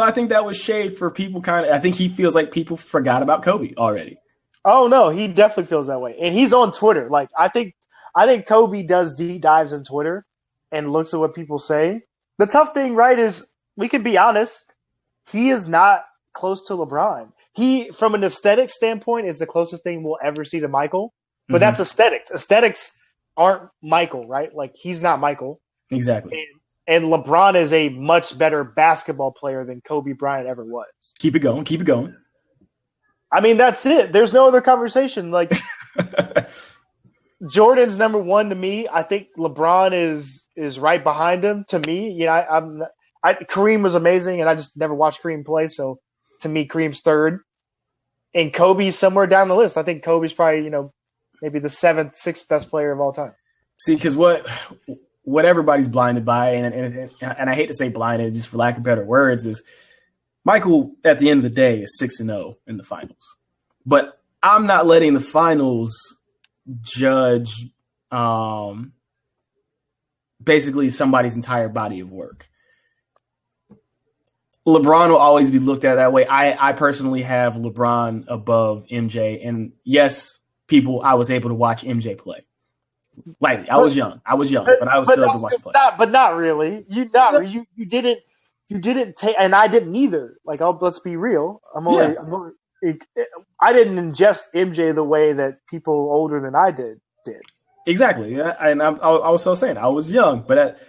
I think that was shade for people I think he feels like people forgot about Kobe already. Oh no, he definitely feels that way, and he's on Twitter. Like I think Kobe does deep dives on Twitter and looks at what people say. The tough thing, right, is we can be honest. He is not close to LeBron. He, from an aesthetic standpoint, is the closest thing we'll ever see to Michael. But that's aesthetics. Aesthetics aren't Michael, right? Like he's not Michael. Exactly. And LeBron is a much better basketball player than Kobe Bryant ever was. Keep it going. Keep it going. I mean, that's it. There's no other conversation. Like Jordan's number one to me. I think LeBron is right behind him. To me, you know, Kareem was amazing, and I just never watched Kareem play. So to me, Kareem's third, and Kobe's somewhere down the list. I think Kobe's probably, you know, maybe the 7th, 6th best player of all time. See, because what everybody's blinded by, and I hate to say blinded, just for lack of better words, is Michael, at the end of the day, is 6-0 in the finals. But I'm not letting the finals judge basically somebody's entire body of work. LeBron will always be looked at that way. I personally have LeBron above MJ. And yes, I was able to watch MJ play. Like I was young, but I was still able to watch play. But not really. You didn't take, and I didn't either. Like, let's be real. I didn't ingest MJ the way that people older than I did. Exactly. Yeah, and I was still saying I was young, but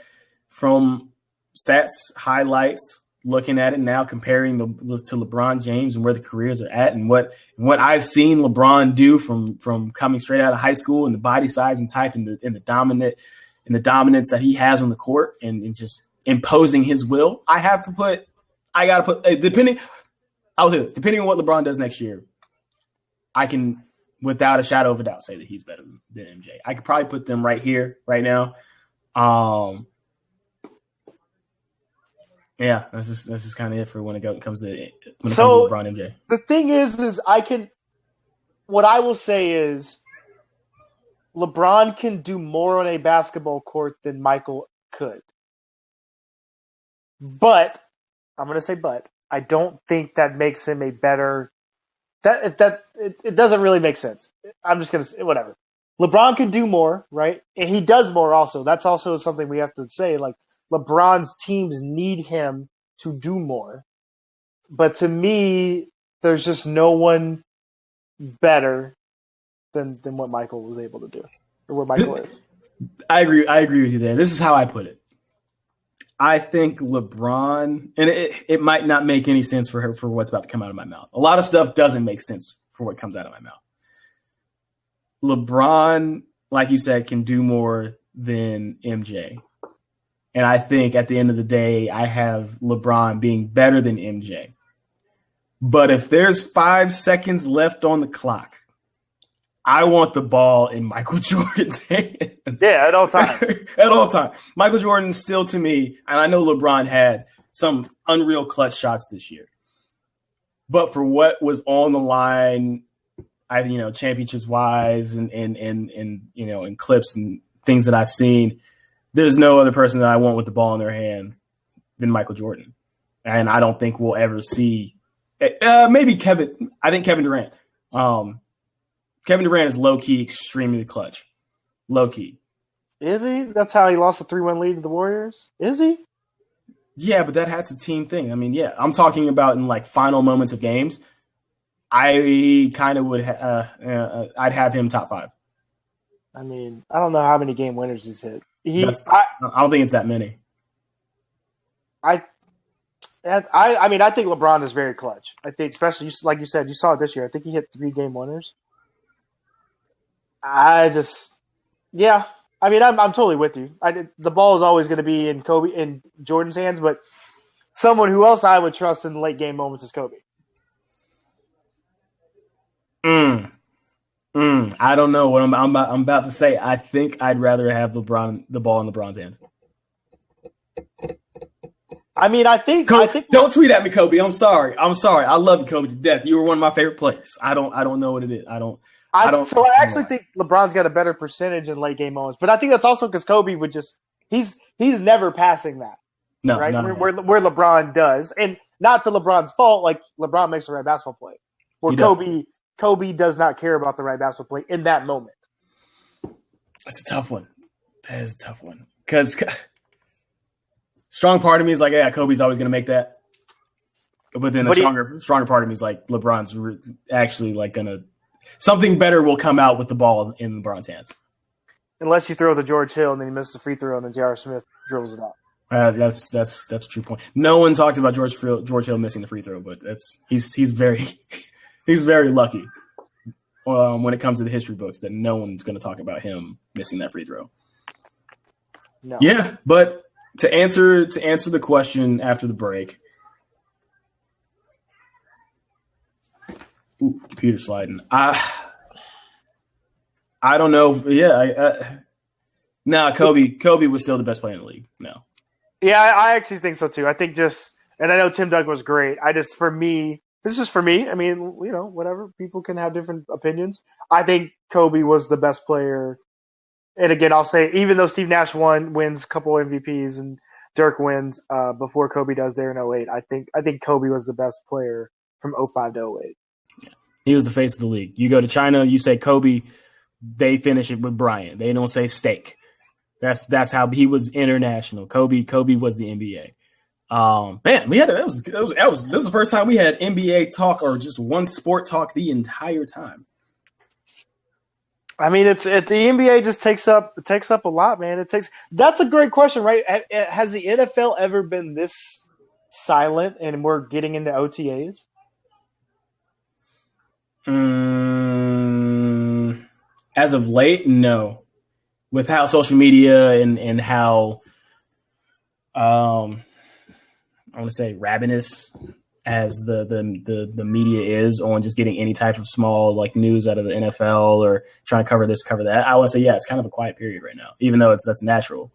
from stats, highlights, looking at it now, comparing to LeBron James and where the careers are at, and what I've seen LeBron do from coming straight out of high school, and the body size and type, and the dominance that he has on the court, and just imposing his will. Depending on what LeBron does next year, I can, without a shadow of a doubt, say that he's better than MJ. I could probably put them right here, right now. Yeah, that's just kind of it for when it comes to LeBron MJ. The thing is what I will say is LeBron can do more on a basketball court than Michael could. But I'm going to say I don't think that makes him a better. It doesn't really make sense. I'm just going to say whatever. LeBron can do more, right? And he does more also. That's also something we have to say. Like, LeBron's teams need him to do more. But to me, there's just no one better than what Michael was able to do, or what Michael is. I agree with you there. This is how I put it. I think LeBron, and it might not make any sense for what's about to come out of my mouth. A lot of stuff doesn't make sense for what comes out of my mouth. LeBron, like you said, can do more than MJ. And I think at the end of the day, I have LeBron being better than MJ. But if there's 5 seconds left on the clock, I want the ball in Michael Jordan's hands. Yeah, at all times. At all times. Michael Jordan still, to me, and I know LeBron had some unreal clutch shots this year. But for what was on the line, championships wise and in clips and things that I've seen, there's no other person that I want with the ball in their hand than Michael Jordan. And I don't think we'll ever see maybe Kevin. I think Kevin Durant. Kevin Durant is low-key extremely clutch. Low-key. Is he? That's how he lost a 3-1 lead to the Warriors? Is he? Yeah, but that's a team thing. I mean, yeah. I'm talking about in, like, final moments of games. I kind of would I'd have him top 5. I mean, I don't know how many game winners he's hit. I don't think it's that many. I think LeBron is very clutch. I think, especially like you said, you saw it this year. I think he hit 3 game winners. I'm totally with you. The ball is always going to be in Jordan's hands, but someone who else I would trust in the late game moments is Kobe. I don't know what I'm about to say. I think I'd rather have the ball in LeBron's hands. I mean, I think don't tweet at me, Kobe. I'm sorry. I love you, Kobe, to death. You were one of my favorite players. I don't know what it is. I actually think LeBron's got a better percentage in late game moments, but I think that's also because Kobe would he's never passing that. No, right? No. Where LeBron does, and not to LeBron's fault. Like LeBron makes the right basketball play. Where Kobe Kobe does not care about the right basketball play in that moment. That's a tough one. That is a tough one. Because strong part of me is like, yeah, Kobe's always going to make that. But then the stronger part of me is like, LeBron's actually like going to – something better will come out with the ball in LeBron's hands. Unless you throw to George Hill and then you miss the free throw and then J.R. Smith dribbles it out. That's a true point. No one talked about George Hill missing the free throw, but he's very he's very lucky when it comes to the history books that no one's going to talk about him missing that free throw. No. Yeah, but to answer the question after the break, computer sliding. I don't know. Kobe was still the best player in the league. No. Yeah, I actually think so too. I think and I know Tim Duncan was great. This is for me. I mean, whatever. People can have different opinions. I think Kobe was the best player. And again, I'll say, even though Steve Nash wins a couple MVPs and Dirk wins before Kobe does there in 2008, I think Kobe was the best player from 2005 to 2008. Yeah. He was the face of the league. You go to China, you say Kobe, they finish it with Bryant. They don't say steak. That's how he was international. Kobe was the NBA. Man, we had this was the first time we had NBA talk or just one sport talk the entire time. I mean, the NBA just takes up a lot, man. That's a great question, right? Has the NFL ever been this silent, and we're getting into OTAs? As of late, no. With how social media and how I want to say ravenous as the media is on just getting any type of small like news out of the NFL or trying to cover this, cover that. I would say, yeah, it's kind of a quiet period right now, even though that's natural.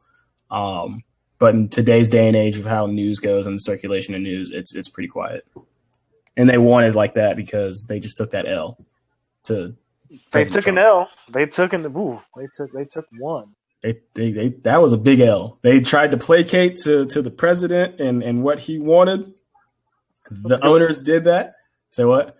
But in today's day and age of how news goes and the circulation of news, it's pretty quiet. And they wanted like that because they just took that L to. They took an L. They took one. That was a big L. They tried to placate to the president and what he wanted. The owners did that. Say what?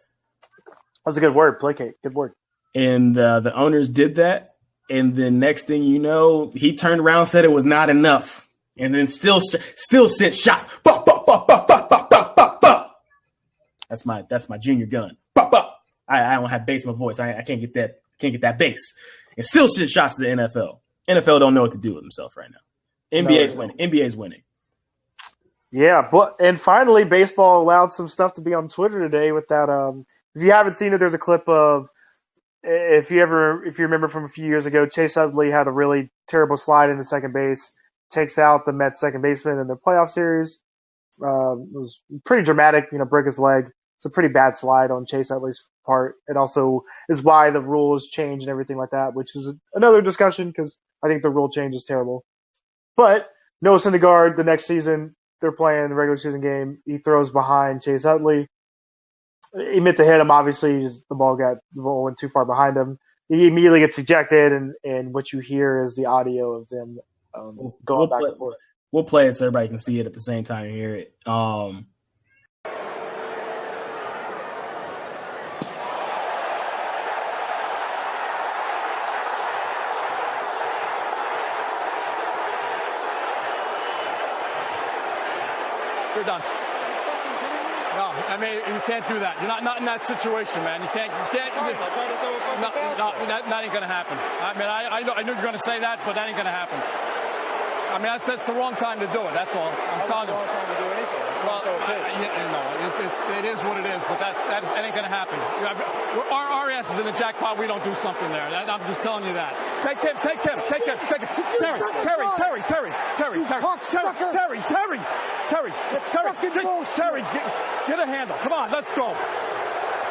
That's a good word. Placate. Good word. And the owners did that. And then next thing you know, he turned around and said it was not enough. And then still sent shots. Bah, bah, bah, bah, bah, bah, bah, bah, bah. That's my junior gun. Bah, bah. I don't have bass in my voice. I can't get that bass. And still send shots to the NFL. NFL don't know what to do with themselves right now. NBA's winning. Yeah, and finally, baseball allowed some stuff to be on Twitter today with that. If you haven't seen it, there's a clip of if you remember from a few years ago, Chase Utley had a really terrible slide into second base, takes out the Mets second baseman in the playoff series. It was pretty dramatic, broke his leg. It's a pretty bad slide on Chase Utley's part. It also is why the rules changed and everything like that, which is another discussion because I think the rule change is terrible. But Noah Syndergaard, the next season, they're playing the regular season game. He throws behind Chase Utley. He meant to hit him. Obviously, the ball went too far behind him. He immediately gets ejected, and what you hear is the audio of them going back and forth. We'll play it so everybody can see it at the same time and hear it. You're done. No, I mean, you can't do that. You're not in that situation, man. You can't. That ain't gonna happen. I mean, I knew you were gonna say that, but that ain't gonna happen. I mean, that's the wrong time to do it. That's all. I'm telling you. It is what it is, but that ain't gonna happen. Our ass is in the jackpot. We don't do something there. I'm just telling you that. Take him. Terry, get a handle. Come on, let's go.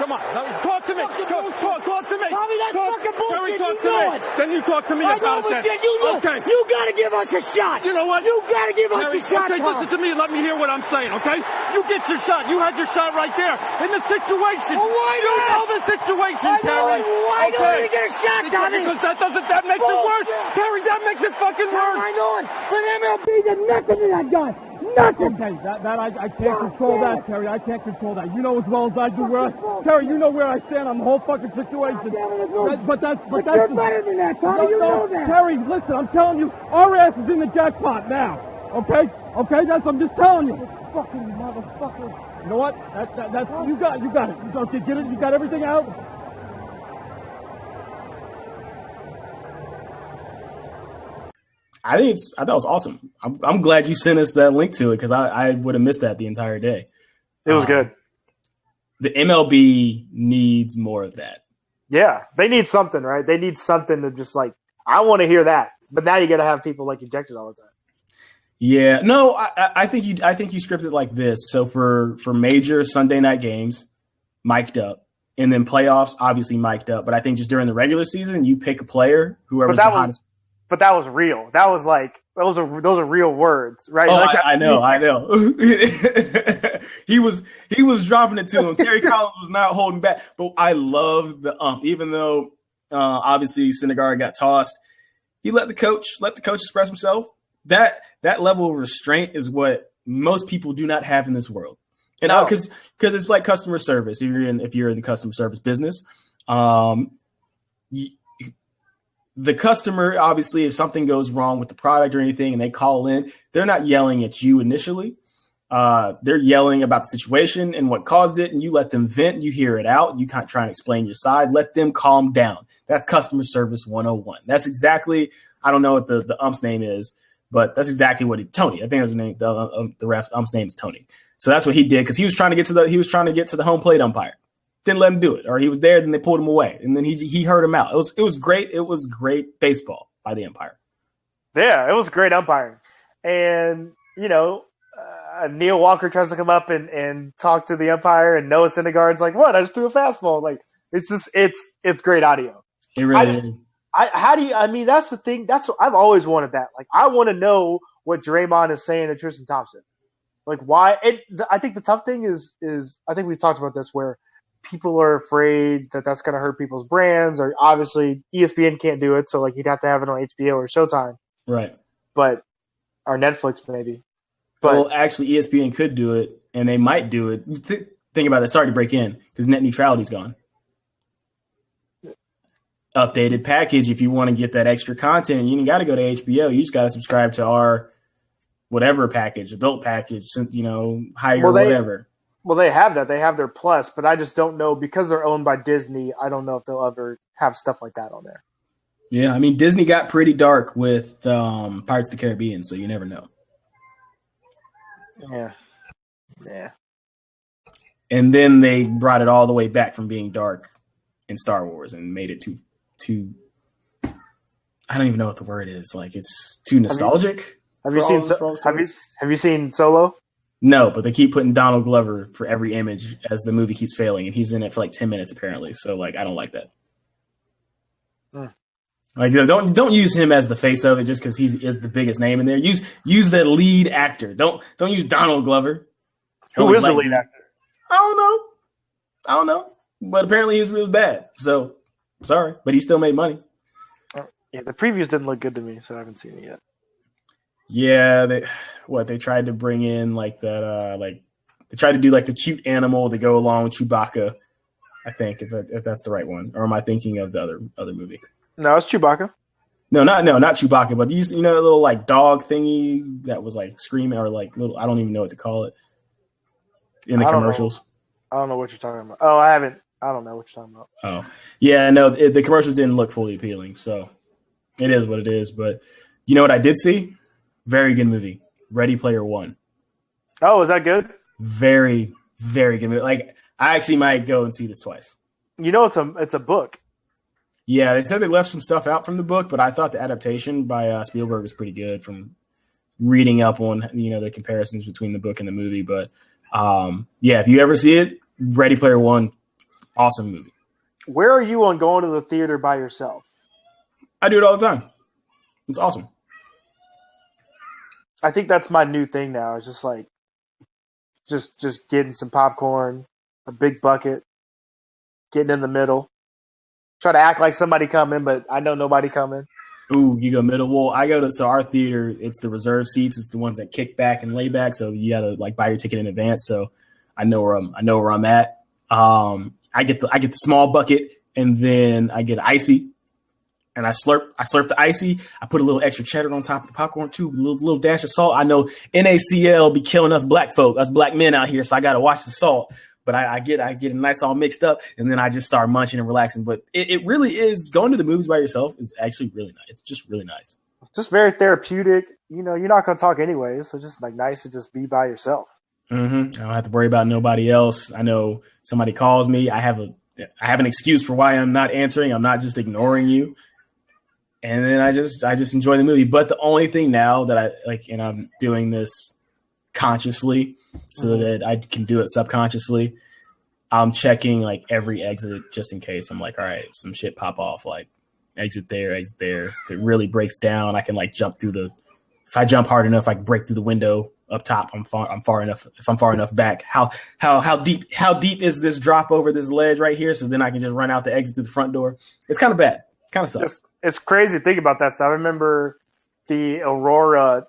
Come on, talk to me. Talk to me. Tommy, that's fucking bullshit. Terry, talk to me. Then you talk to me about it. Okay. You gotta give us a shot. You know what? You gotta give us a shot, Okay, Tom. listen to me. Let me hear what I'm saying, okay? You get your shot. You had your shot right there in the situation. Well, why not? You know the situation, Terry. Why don't we get a shot, Tommy? Because that makes it worse. Terry, that makes it fucking worse. I know it. But MLB did nothing to that guy. Nothing. Okay, that I can't control that, Terry. I can't control that. You know as well as I do Terry, you know where I stand on the whole fucking situation. But You're better than that, Tommy. You know that. Terry, listen, I'm telling you, our ass is in the jackpot now. Okay, I'm just telling you. Fucking motherfucker. You know what? That's you got it. You don't get it. You got everything out. I thought it was awesome. I'm glad you sent us that link to it because I would have missed that the entire day. It was good. The MLB needs more of that. Yeah, they need something, right? They need something to just like, I want to hear that. But now you got to have people like ejected all the time. Yeah, no, I think you script it like this. So for major Sunday night games, mic'd up, and then playoffs, obviously mic'd up. But I think just during the regular season, you pick a player, whoever's the hottest. But that was real. That was like those are real words, right? Oh, like I know. He was dropping it to him. Terry Collins was not holding back. But I love the ump, even though obviously Syndergaard got tossed. He let the coach express himself. That level of restraint is what most people do not have in this world. And because it's like customer service. If you're in the customer service business, the customer, obviously, if something goes wrong with the product or anything and they call in, they're not yelling at you initially. They're yelling about the situation and what caused it, and you let them vent. You hear it out. You can't try and explain your side. Let them calm down. That's customer service 101. That's exactly, I don't know what the ump's name is, but that's exactly what Tony. I think it was the name. The ref ump's name is Tony. So that's what he did because he was trying to get to the home plate umpire. Didn't let him do it, or he was there, then they pulled him away, and then he heard him out. It was great. It was great baseball by the umpire. Yeah, it was great umpiring, and Neil Walker tries to come up and talk to the umpire, and Noah Syndergaard's like, "What? I just threw a fastball." Like it's great audio. It really is. That's the thing. That's what I've always wanted. That I want to know what Draymond is saying to Tristan Thompson. Like why? I think the tough thing is I think we've talked about this where people are afraid that that's going to hurt people's brands, or obviously ESPN can't do it, so like you'd have to have it on HBO or Showtime, right? But or Netflix maybe. But well, actually, ESPN could do it, and they might do it. Think about that. Sorry to break in because net neutrality's gone. Updated package. If you want to get that extra content, you got to go to HBO. You just got to subscribe to our whatever package, adult package, higher whatever. Well, they have that. They have their Plus, but I just don't know because they're owned by Disney. I don't know if they'll ever have stuff like that on there. Yeah, I mean, Disney got pretty dark with Pirates of the Caribbean, so you never know. Yeah. And then they brought it all the way back from being dark in Star Wars and made it too. I don't even know what the word is. Like it's too nostalgic. Have you seen Solo? No, but they keep putting Donald Glover for every image as the movie keeps failing, and he's in it for like 10 minutes apparently. So like, I don't like that. Like, don't use him as the face of it just because he is the biggest name in there. Use the lead actor. Don't use Donald Glover. Who is the lead actor? I don't know. But apparently he was bad. So sorry, but he still made money. Yeah, the previews didn't look good to me, so I haven't seen it yet. Yeah, they tried to bring in like that, they tried to do like the cute animal to go along with Chewbacca. I think if that's the right one, or am I thinking of the other movie? No, it's Chewbacca. No, not Chewbacca, but these, the little like dog thingy that was like screaming or like little, I don't even know what to call it in the commercials. I don't know what you're talking about. Oh, I don't know what you're talking about. Oh, yeah, no, the commercials didn't look fully appealing, so it is what it is. But you know what I did see? Very good movie, Ready Player One. Oh, is that good? Very, very good movie. Like, I actually might go and see this twice. It's a book. Yeah, they said they left some stuff out from the book, but I thought the adaptation by Spielberg was pretty good from reading up on, the comparisons between the book and the movie. But, yeah, if you ever see it, Ready Player One, awesome movie. Where are you on going to the theater by yourself? I do it all the time. It's awesome. I think that's my new thing now. It's just like, just getting some popcorn, a big bucket, getting in the middle. Try to act like somebody coming, but I know nobody coming. Ooh, you go middle. Well, I go to our theater. It's the reserve seats. It's the ones that kick back and lay back. So you got to like buy your ticket in advance. So I know where I'm at. I get the small bucket, and then I get icy, and I slurp the icy. I put a little extra cheddar on top of the popcorn too, a little dash of salt. I know NaCl be killing us black folk, us black men out here, so I got to watch the salt. But I get it nice all mixed up, and then I just start munching and relaxing. But it really is, going to the movies by yourself is actually really nice. It's just really nice. Just very therapeutic. You know, you're not going to talk anyway, so just like nice to just be by yourself. Mm-hmm. I don't have to worry about nobody else. I know somebody calls me. I have an excuse for why I'm not answering. I'm not just ignoring you. And then I just enjoy the movie. But the only thing now that I like, and I'm doing this consciously so that I can do it subconsciously, I'm checking like every exit just in case. I'm like, all right, some shit pop off, like exit there. If it really breaks down, I can like jump through if I jump hard enough, I can break through the window up top. I'm far enough. If I'm far enough back, how deep is this drop over this ledge right here? So then I can just run out the exit to the front door. It's kind of bad. Kind of sucks. It's crazy to think about that stuff. I remember the Aurora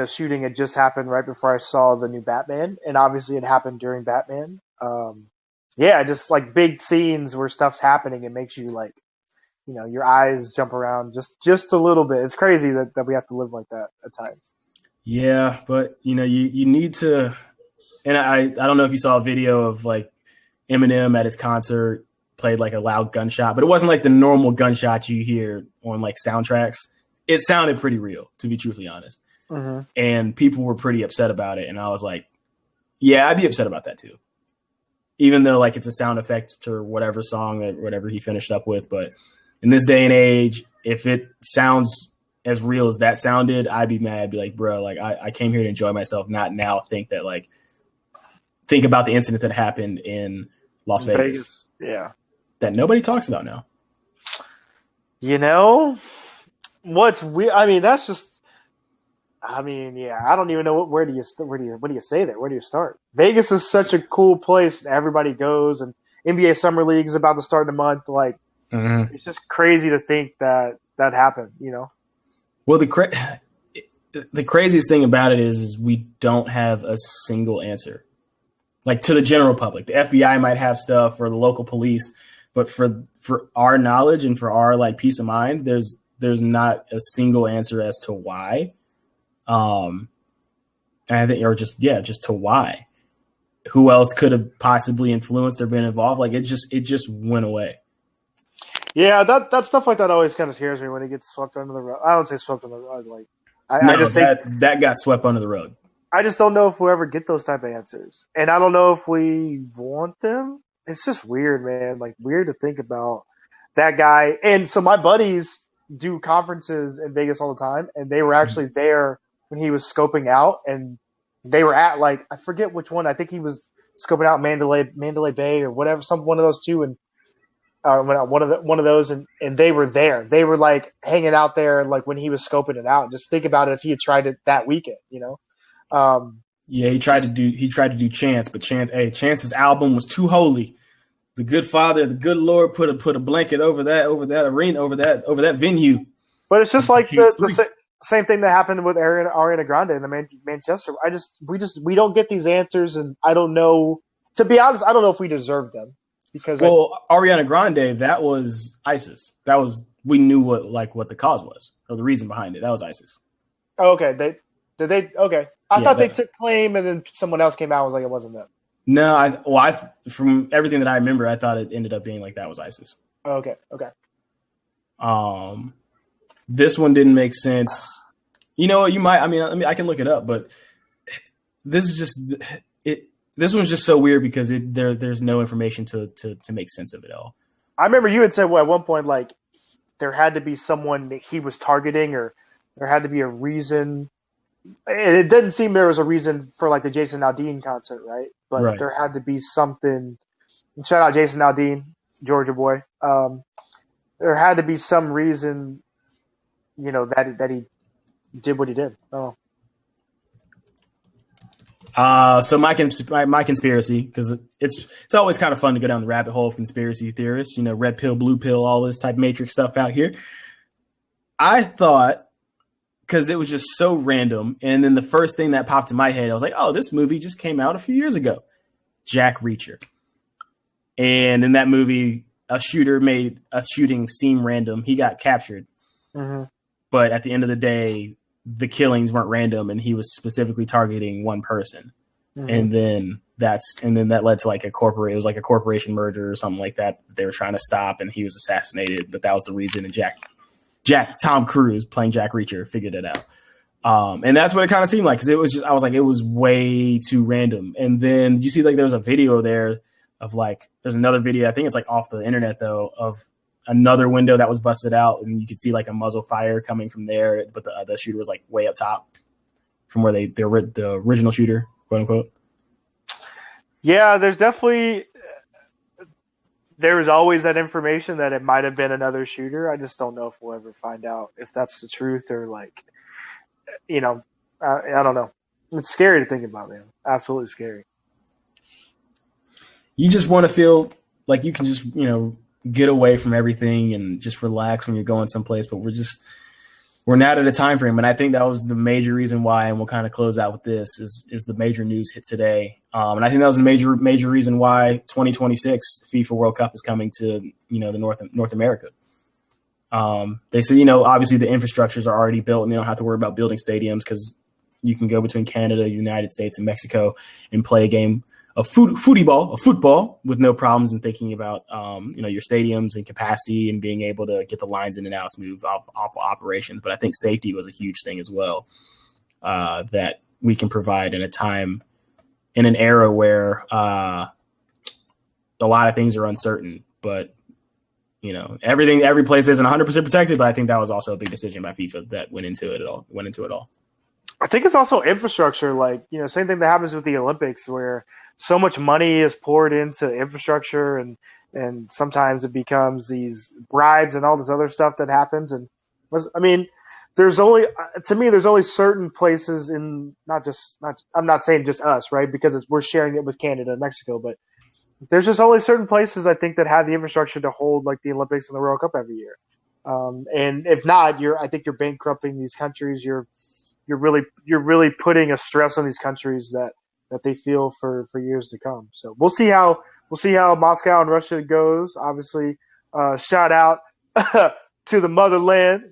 shooting had just happened right before I saw the new Batman, and obviously it happened during Batman. Just like big scenes where stuff's happening, it makes you like, you know, your eyes jump around just a little bit. It's crazy that we have to live like that at times. Yeah, but you know, you need to. And I don't know if you saw a video of like Eminem at his concert played like a loud gunshot, but it wasn't like the normal gunshot you hear on like soundtracks. It sounded pretty real, to be truthfully honest. Mm-hmm. And people were pretty upset about it. And I was like, yeah, I'd be upset about that too. Even though like it's a sound effect or whatever song or whatever he finished up with. But in this day and age, if it sounds as real as that sounded, I'd be mad. I'd be like, bro, like I came here to enjoy myself, not now think about the incident that happened in Las Vegas. Yeah. That nobody talks about now. You know, what's weird? I mean, that's just. I mean, yeah, I don't even know what do you say there? Where do you start? Vegas is such a cool place. Everybody goes, and NBA Summer League is about to start in a month. Like, It's just crazy to think that happened. You know. Well, the craziest thing about it is we don't have a single answer. Like to the general public, the FBI might have stuff or the local police. But for our knowledge and for our like peace of mind, there's not a single answer as to why. And I think, or just to why. Who else could have possibly influenced or been involved? Like it just went away. Yeah, that stuff like that always kind of scares me when it gets swept under the rug. I don't say swept under the rug. Like I just think that got swept under the rug. I just don't know if we'll ever get those type of answers, and I don't know if we want them. It's just weird, man. Like weird to think about that guy. And so my buddies do conferences in Vegas all the time, and they were actually there when he was scoping out, and they were at like I forget which one. I think he was scoping out Mandalay Bay or whatever, one of those two, and one of those, and they were there. They were like hanging out there like when he was scoping it out. Just think about it if he had tried it that weekend, you know. Yeah, he tried to do Chance, but Chance's album was too holy. The good Father, the good Lord put a blanket over that arena, over that venue. But it's just like the same thing that happened with Ariana Grande in the Manchester. We don't get these answers, and I don't know. To be honest, I don't know if we deserve them because Ariana Grande, that was ISIS. That was we knew what the cause was or the reason behind it. That was ISIS. Oh, okay. Okay. I thought they took claim, and then someone else came out and was like, it wasn't them. No, I from everything that I remember, I thought it ended up being like that was ISIS. Oh, okay. This one didn't make sense. You know what? I mean, I can look it up, but this is just it. This one's just so weird because there's no information to make sense of it all. I remember you had said at one point like there had to be someone that he was targeting, or there had to be a reason. It didn't seem there was a reason for like the Jason Aldean concert, right? But there had to be something. Shout out Jason Aldean, Georgia boy. There had to be some reason, you know, that he did what he did. Oh. So my conspiracy, because it's always kind of fun to go down the rabbit hole of conspiracy theorists, you know, red pill, blue pill, all this type of matrix stuff out here. I thought, because it was just so random, and then the first thing that popped in my head, I was like, oh, this movie just came out a few years ago. Jack Reacher. And in that movie, a shooter made a shooting seem random. He got captured. Mm-hmm. But at the end of the day, the killings weren't random, and he was specifically targeting one person. Mm-hmm. And then that led to like it was like a corporation merger or something like that they were trying to stop, and he was assassinated. But that was the reason, and Tom Cruise playing Jack Reacher figured it out. And that's what it kind of seemed like, because I was like, it was way too random. And then you see like there's a video there of like, there's another video, I think it's like off the internet though, of another window that was busted out, and you could see like a muzzle fire coming from there, but the shooter was like way up top from where the original shooter, quote unquote. Yeah, there's always that information that it might have been another shooter. I just don't know if we'll ever find out if that's the truth, or like, I don't know. It's scary to think about, man. Absolutely scary. You just want to feel like you can just, get away from everything and just relax when you're going someplace. But we're not at a time frame. And I think that was the major reason why, and we'll kind of close out with this, is the major news hit today. And I think that was the major reason why 2026 FIFA World Cup is coming to, the North America. They said, obviously the infrastructures are already built and they don't have to worry about building stadiums, because you can go between Canada, the United States, and Mexico and play a game of football with no problems, and thinking about, your stadiums and capacity and being able to get the lines in and out, smooth operations. But I think safety was a huge thing as well, that we can provide in an era where a lot of things are uncertain, but every place isn't 100% protected. But I think that was also a big decision by FIFA that went into it all. I think it's also infrastructure. Like, same thing that happens with the Olympics, where so much money is poured into infrastructure, and sometimes it becomes these bribes and all this other stuff that happens. And there's only certain places I'm not saying just us, right? Because we're sharing it with Canada and Mexico, but there's just only certain places I think that have the infrastructure to hold like the Olympics and the World Cup every year. And if not, I think you're bankrupting these countries. You're really putting a stress on these countries that they feel for years to come. So we'll see how Moscow and Russia goes. Obviously, shout out to the motherland,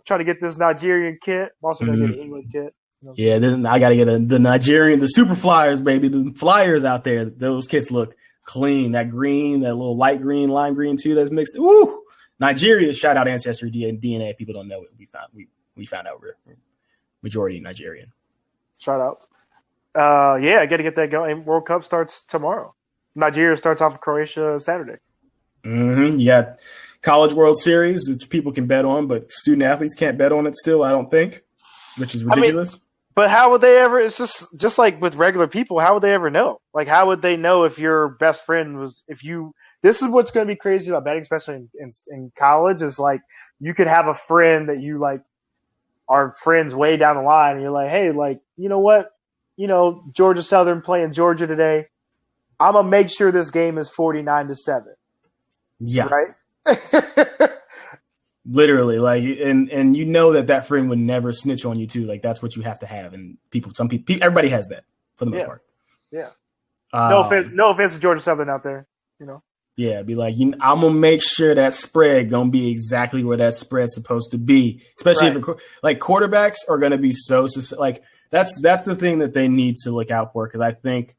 trying to get this Nigerian kit. I'm also going to get an England kit. Yeah, then I got to get the Nigerian, the Super Flyers, baby. The Flyers out there, those kits look clean. That green, that little light green, lime green too, that's mixed. Woo! Nigeria, shout out Ancestry DNA. People don't know it. We found out we're majority Nigerian. Shout out. I got to get that going. World Cup starts tomorrow. Nigeria starts off with Croatia Saturday. Mm-hmm. You got College World Series, which people can bet on, but student athletes can't bet on it still, I don't think, which is ridiculous. But how would they ever? It's just like with regular people. How would they ever know? Like, how would they know if your best friend was? This is what's going to be crazy about betting, especially in college. Is like you could have a friend that you like are friends way down the line, and you're like, hey, like, you know what? Georgia Southern playing Georgia today. I'm gonna make sure this game is 49-7. Yeah, right. Literally, like, and that friend would never snitch on you too. Like, that's what you have to have, and some people, everybody has that for the most part. Yeah. No offense to Georgia Southern out there. Yeah, be like, I'm gonna make sure that spread gonna be exactly where that spread's supposed to be. Especially if quarterbacks are gonna be so like. That's the thing that they need to look out for, because I think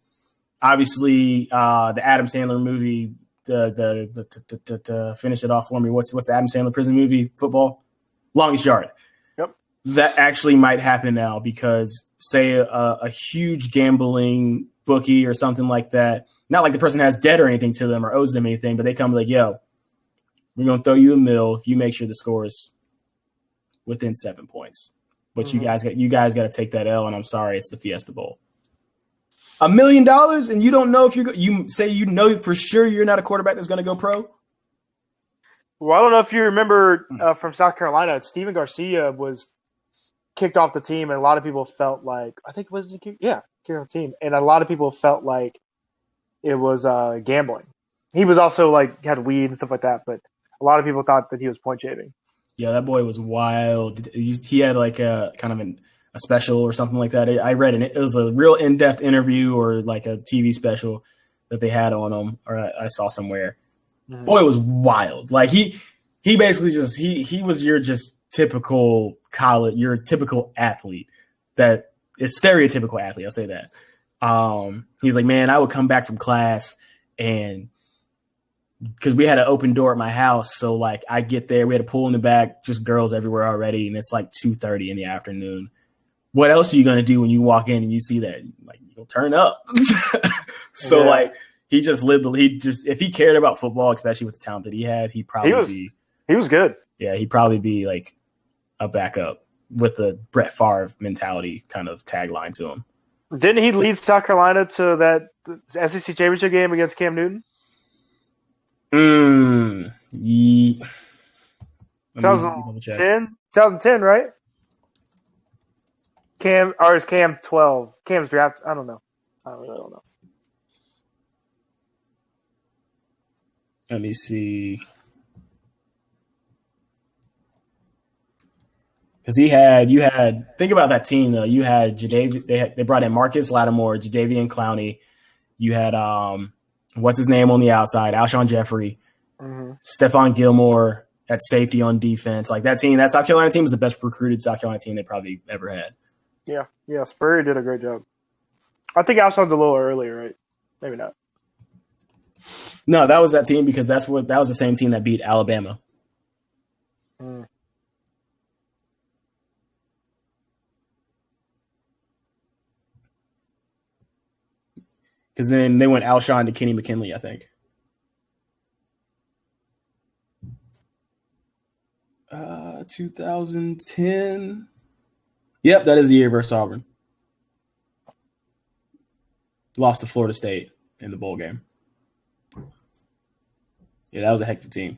obviously the Adam Sandler movie, to finish it off for me, what's the Adam Sandler prison movie? Football? Longest Yard. Yep. That actually might happen now, because say a huge gambling bookie or something like that, not like the person has debt or anything to them or owes them anything, but they come like, yo, we're gonna throw you a mill if you make sure the score is within 7 points. But you guys got to take that L, and I'm sorry, it's the Fiesta Bowl. $1 million, and you don't know if you say for sure you're not a quarterback that's going to go pro. Well, I don't know if you remember from South Carolina, Steven Garcia was kicked off the team, and a lot of people felt like kicked off the team, and a lot of people felt like it was gambling. He was also like had weed and stuff like that, but a lot of people thought that he was point shaving. Yeah, that boy was wild. He had like a kind of a special or something like that. I read it. It was a real in-depth interview or like a TV special that they had on him, or I saw somewhere. Mm-hmm. Boy was wild. Like he basically just he was your just typical college, your typical athlete that is stereotypical athlete. I'll say that. He was like, man, I would come back from class and because we had an open door at my house. So like I get there, we had a pool in the back, just girls everywhere already. And it's like 2:30 in the afternoon. What else are you going to do when you walk in and you see that? Like you'll turn up. So like he just lived, if he cared about football, especially with the talent that he had, he was good. Yeah. He'd probably be like a backup with the Brett Favre mentality kind of tagline to him. Didn't he lead South Carolina to that SEC championship game against Cam Newton? Yeah. 2010, right? Cam, or is Cam 12? Cam's draft. I don't know. I really don't know. Let me see. Because you had think about that team though. You had they brought in Marcus Lattimore, Jadeveon Clowney. You had what's his name on the outside, Alshon Jeffrey, Stephon Gilmore at safety on defense. Like that team, that South Carolina team is the best recruited South Carolina team they probably ever had. Yeah, Spurrier did a great job. I think Alshon's a little earlier, right? Maybe not. No, that was that team because that was the same team that beat Alabama. Because then they went Alshon to Kenny McKinley, I think. 2010. Yep, that is the year versus Auburn. Lost to Florida State in the bowl game. Yeah, that was a heck of a team.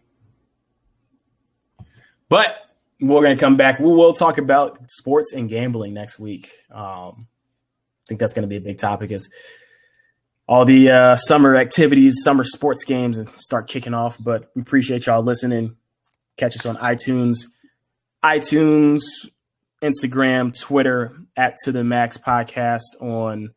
But we're going to come back. We will talk about sports and gambling next week. I think that's going to be a big topic as all the summer activities, summer sports games start kicking off. But we appreciate y'all listening. Catch us on iTunes, Instagram, Twitter, at To The Max Podcast on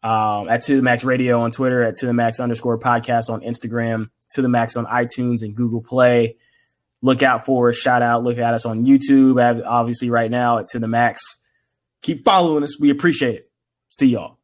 at To The Max Radio on Twitter, at To The Max _podcast on Instagram, To The Max on iTunes and Google Play. Look out for us. Shout out. Look at us on YouTube, obviously right now at To The Max. Keep following us. We appreciate it. See y'all.